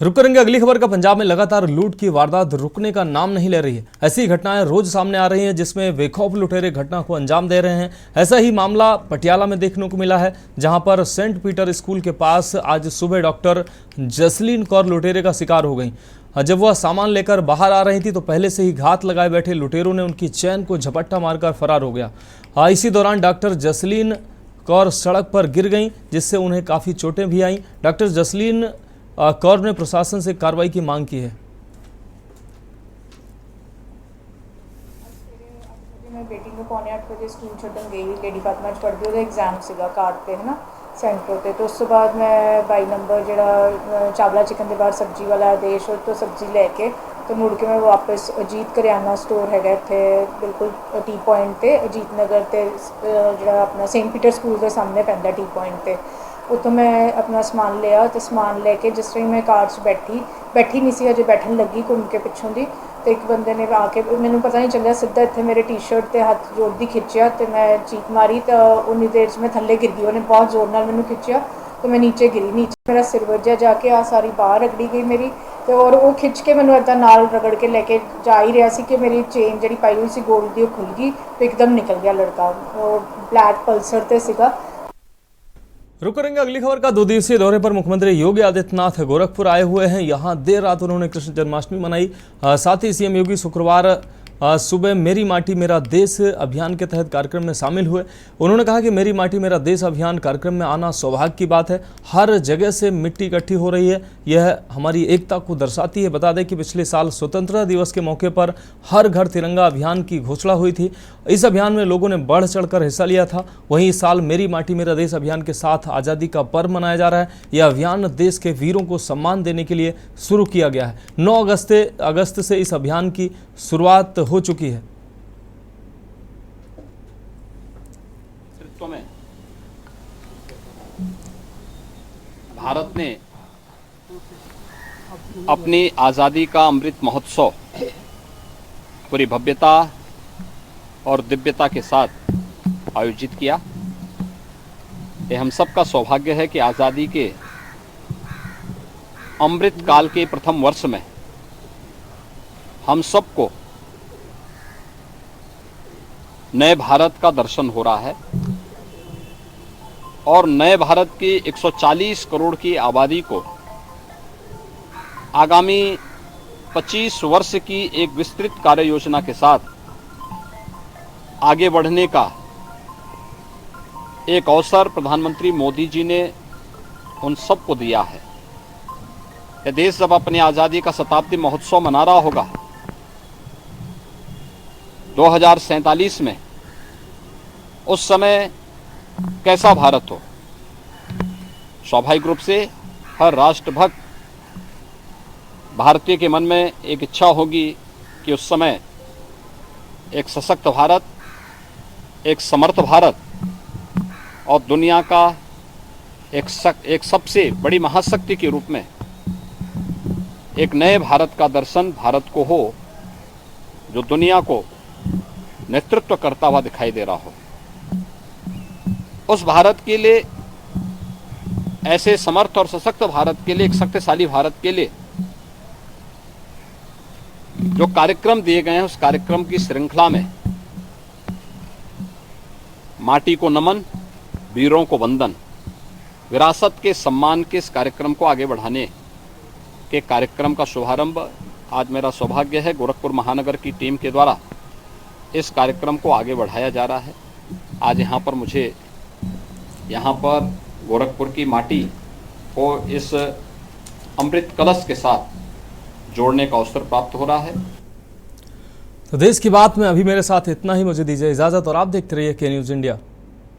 रुक करेंगे अगली खबर का। पंजाब में लगातार लूट की वारदात रुकने का नाम नहीं ले रही है। ऐसी घटनाएं रोज सामने आ रही हैं जिसमें बेखौफ लुटेरे घटना को अंजाम दे रहे हैं। ऐसा ही मामला पटियाला में देखने को मिला है, जहां पर सेंट पीटर स्कूल के पास आज सुबह डॉक्टर जसलीन कौर लुटेरे का शिकार हो गई। जब वह सामान लेकर बाहर आ रही थी तो पहले से ही घात लगाए बैठे लुटेरों ने उनकी चैन को झपट्टा मारकर फरार हो गया। इसी दौरान डॉक्टर जसलीन कौर सड़क पर गिर गईं, जिससे उन्हें काफ़ी चोटें भी आईं। डॉक्टर जसलीन कौर ने प्रशासन से कार्रवाई की मांग की है। ਮੈਂ ਬੇਟੀ ਨੂੰ 7:45 ਵਜੇ ਸਕੂਲ ਛੱਡਣ ਗਈ, ਲੇਡੀ ਫਾਤਮਾ 'ਚ ਪੜ੍ਹਦੀ, ਉਹਦਾ ਐਗਜ਼ਾਮ ਸੀਗਾ ਕਾਰਡ 'ਤੇ ਹੈ ਨਾ ਸੈਂਟਰ 'ਤੇ। ਤੇ ਉਸ ਤੋਂ ਬਾਅਦ ਮੈਂ 22 ਨੰਬਰ ਜਿਹੜਾ ਚਾਵਲਾ ਚਿਕਨ ਦੇ ਬਾਹਰ ਸਬਜ਼ੀ ਵਾਲਾ ਆਦੇਸ਼ ਉਹ ਤੋਂ ਸਬਜ਼ੀ ਲੈ ਕੇ ਤੇ ਮੁੜ ਕੇ ਮੈਂ ਵਾਪਸ ਅਜੀਤ ਕਰਿਆਨਾ ਸਟੋਰ ਹੈਗਾ ਇੱਥੇ ਬਿਲਕੁਲ ਟੀ ਪੁਆਇੰਟ 'ਤੇ ਅਜੀਤ ਨਗਰ 'ਤੇ ਜਿਹੜਾ ਆਪਣਾ ਸੇਂਟ ਪੀਟਰ ਸਕੂਲ ਦੇ ਸਾਹਮਣੇ ਪੈਂਦਾ ਟੀ ਪੁਆਇੰਟ 'ਤੇ, ਉੱਥੋਂ ਮੈਂ ਆਪਣਾ ਸਮਾਨ ਲਿਆ ਤੇ ਸਮਾਨ ਲੈ ਕੇ ਜਿਸ ਤਰ੍ਹਾਂ ਮੈਂ ਕਾਰ 'ਚ ਬੈਠੀ ਨਹੀਂ ਸੀ, ਅਜੇ ਬੈਠਣ ਲੱਗੀ ਘੁੰਮ ਕੇ ਪਿੱਛੋਂ ਦੀ, ਤੇ ਇੱਕ ਬੰਦੇ ਨੇ ਆ ਕੇ ਮੈਨੂੰ ਪਤਾ ਨਹੀਂ ਚੱਲਿਆ ਸਿੱਧਾ ਇੱਥੇ ਮੇਰੇ ਟੀ-ਸ਼ਰਟ ਤੇ ਹੱਥ ਜੋੜਦੀ ਖਿੱਚਿਆ ਤੇ ਮੈਂ ਚੀਕ ਮਾਰੀ ਤਾਂ ਉਨੀ ਦੇਰ 'ਚ ਮੈਂ ਥੱਲੇ ਗਿਰ ਗਈ। ਉਹਨੇ ਬਹੁਤ ਜ਼ੋਰ ਨਾਲ ਮੈਨੂੰ ਖਿੱਚਿਆ ਤੇ ਮੈਂ ਨੀਚੇ ਗਿਰੀ, ਨੀਚੇ ਮੇਰਾ ਸਿਰ ਵੱਜਿਆ ਜਾ ਕੇ, ਆ ਸਾਰੀ ਬਾਹਰ ਰਗੜੀ ਗਈ ਮੇਰੀ ਤੇ ਔਰ ਉਹ ਖਿੱਚ ਕੇ ਮੈਨੂੰ ਇੱਦਾਂ ਨਾਲ ਰਗੜ ਕੇ ਲੈ ਕੇ ਜਾ ਹੀ ਰਿਹਾ ਸੀ ਕਿ ਮੇਰੀ ਚੇਨ ਜਿਹੜੀ ਪਾਈ ਹੋਈ ਸੀ ਗੋਲਡ ਦੀ ਉਹ ਖੁੱਲ ਗਈ ਤੇ ਇੱਕਦਮ ਨਿਕਲ ਗਿਆ लड़का। ਉਹ ब्लैक पल्सर ਤੇ सीगा। रुक करेंगे अगली खबर का। 2 दिवसीय दौरे पर मुख्यमंत्री योगी आदित्यनाथ गोरखपुर आए हुए हैं। यहां देर रात उन्होंने कृष्ण जन्माष्टमी मनाई। साथ ही सीएम योगी शुक्रवार सुबह मेरी माटी मेरा देश अभियान के तहत कार्यक्रम में शामिल हुए। उन्होंने कहा कि मेरी माटी मेरा देश अभियान कार्यक्रम में आना सौभाग्य की बात है। हर जगह से मिट्टी इकट्ठी हो रही है, यह हमारी एकता को दर्शाती है। बता दें कि पिछले साल स्वतंत्रता दिवस के मौके पर हर घर तिरंगा अभियान की घोषणा हुई थी। इस अभियान में लोगों ने बढ़ चढ़कर हिस्सा लिया था। वहीं इस साल मेरी माटी मेरा देश अभियान के साथ आज़ादी का पर्व मनाया जा रहा है। यह अभियान देश के वीरों को सम्मान देने के लिए शुरू किया गया है। 9 अगस्त से इस अभियान की शुरुआत हो चुकी है। नेतृत्व में भारत ने अपनी आज़ादी का अमृत महोत्सव पूरी भव्यता और दिव्यता के साथ आयोजित किया। ये हम सब का सौभाग्य है कि आज़ादी के अमृत काल के प्रथम वर्ष में हम सबको नए भारत का दर्शन हो रहा है और नए भारत की 140 करोड़ की आबादी को आगामी 25 वर्ष की एक विस्तृत कार्य योजना के साथ आगे बढ़ने का एक अवसर प्रधानमंत्री मोदी जी ने उन सबको दिया है। यह देश जब अपनी आज़ादी का शताब्दी महोत्सव मना रहा होगा 2047 में, उस समय कैसा भारत हो, स्वाभाविक रूप से हर राष्ट्रभक्त भारतीय के मन में एक इच्छा होगी कि उस समय एक सशक्त भारत, एक समर्थ भारत और दुनिया का एक सबसे बड़ी महाशक्ति के रूप में एक नए भारत का दर्शन भारत को हो, जो दुनिया को नेतृत्व करता हुआ दिखाई दे रहा हो। उस भारत के लिए, ऐसे समर्थ और सशक्त भारत के लिए, एक शक्तिशाली भारत के लिए जो कार्यक्रम दिए गए हैं, उस कार्यक्रम की श्रृंखला में माटी को नमन, वीरों को वंदन, विरासत के सम्मान के इस कार्यक्रम को आगे बढ़ाने के कार्यक्रम का शुभारंभ आज मेरा सौभाग्य है गोरखपुर महानगर की टीम के द्वारा इस कार्यक्रम को आगे बढ़ाया जा रहा है। आज यहाँ पर मुझे गोरखपुर की माटी को इस अमृत कलश के साथ जोड़ने का अवसर प्राप्त हो रहा है। तो देश की बात में अभी मेरे साथ इतना ही। मुझे दीजिए इजाजत और आप देखते रहिए के न्यूज़ इंडिया।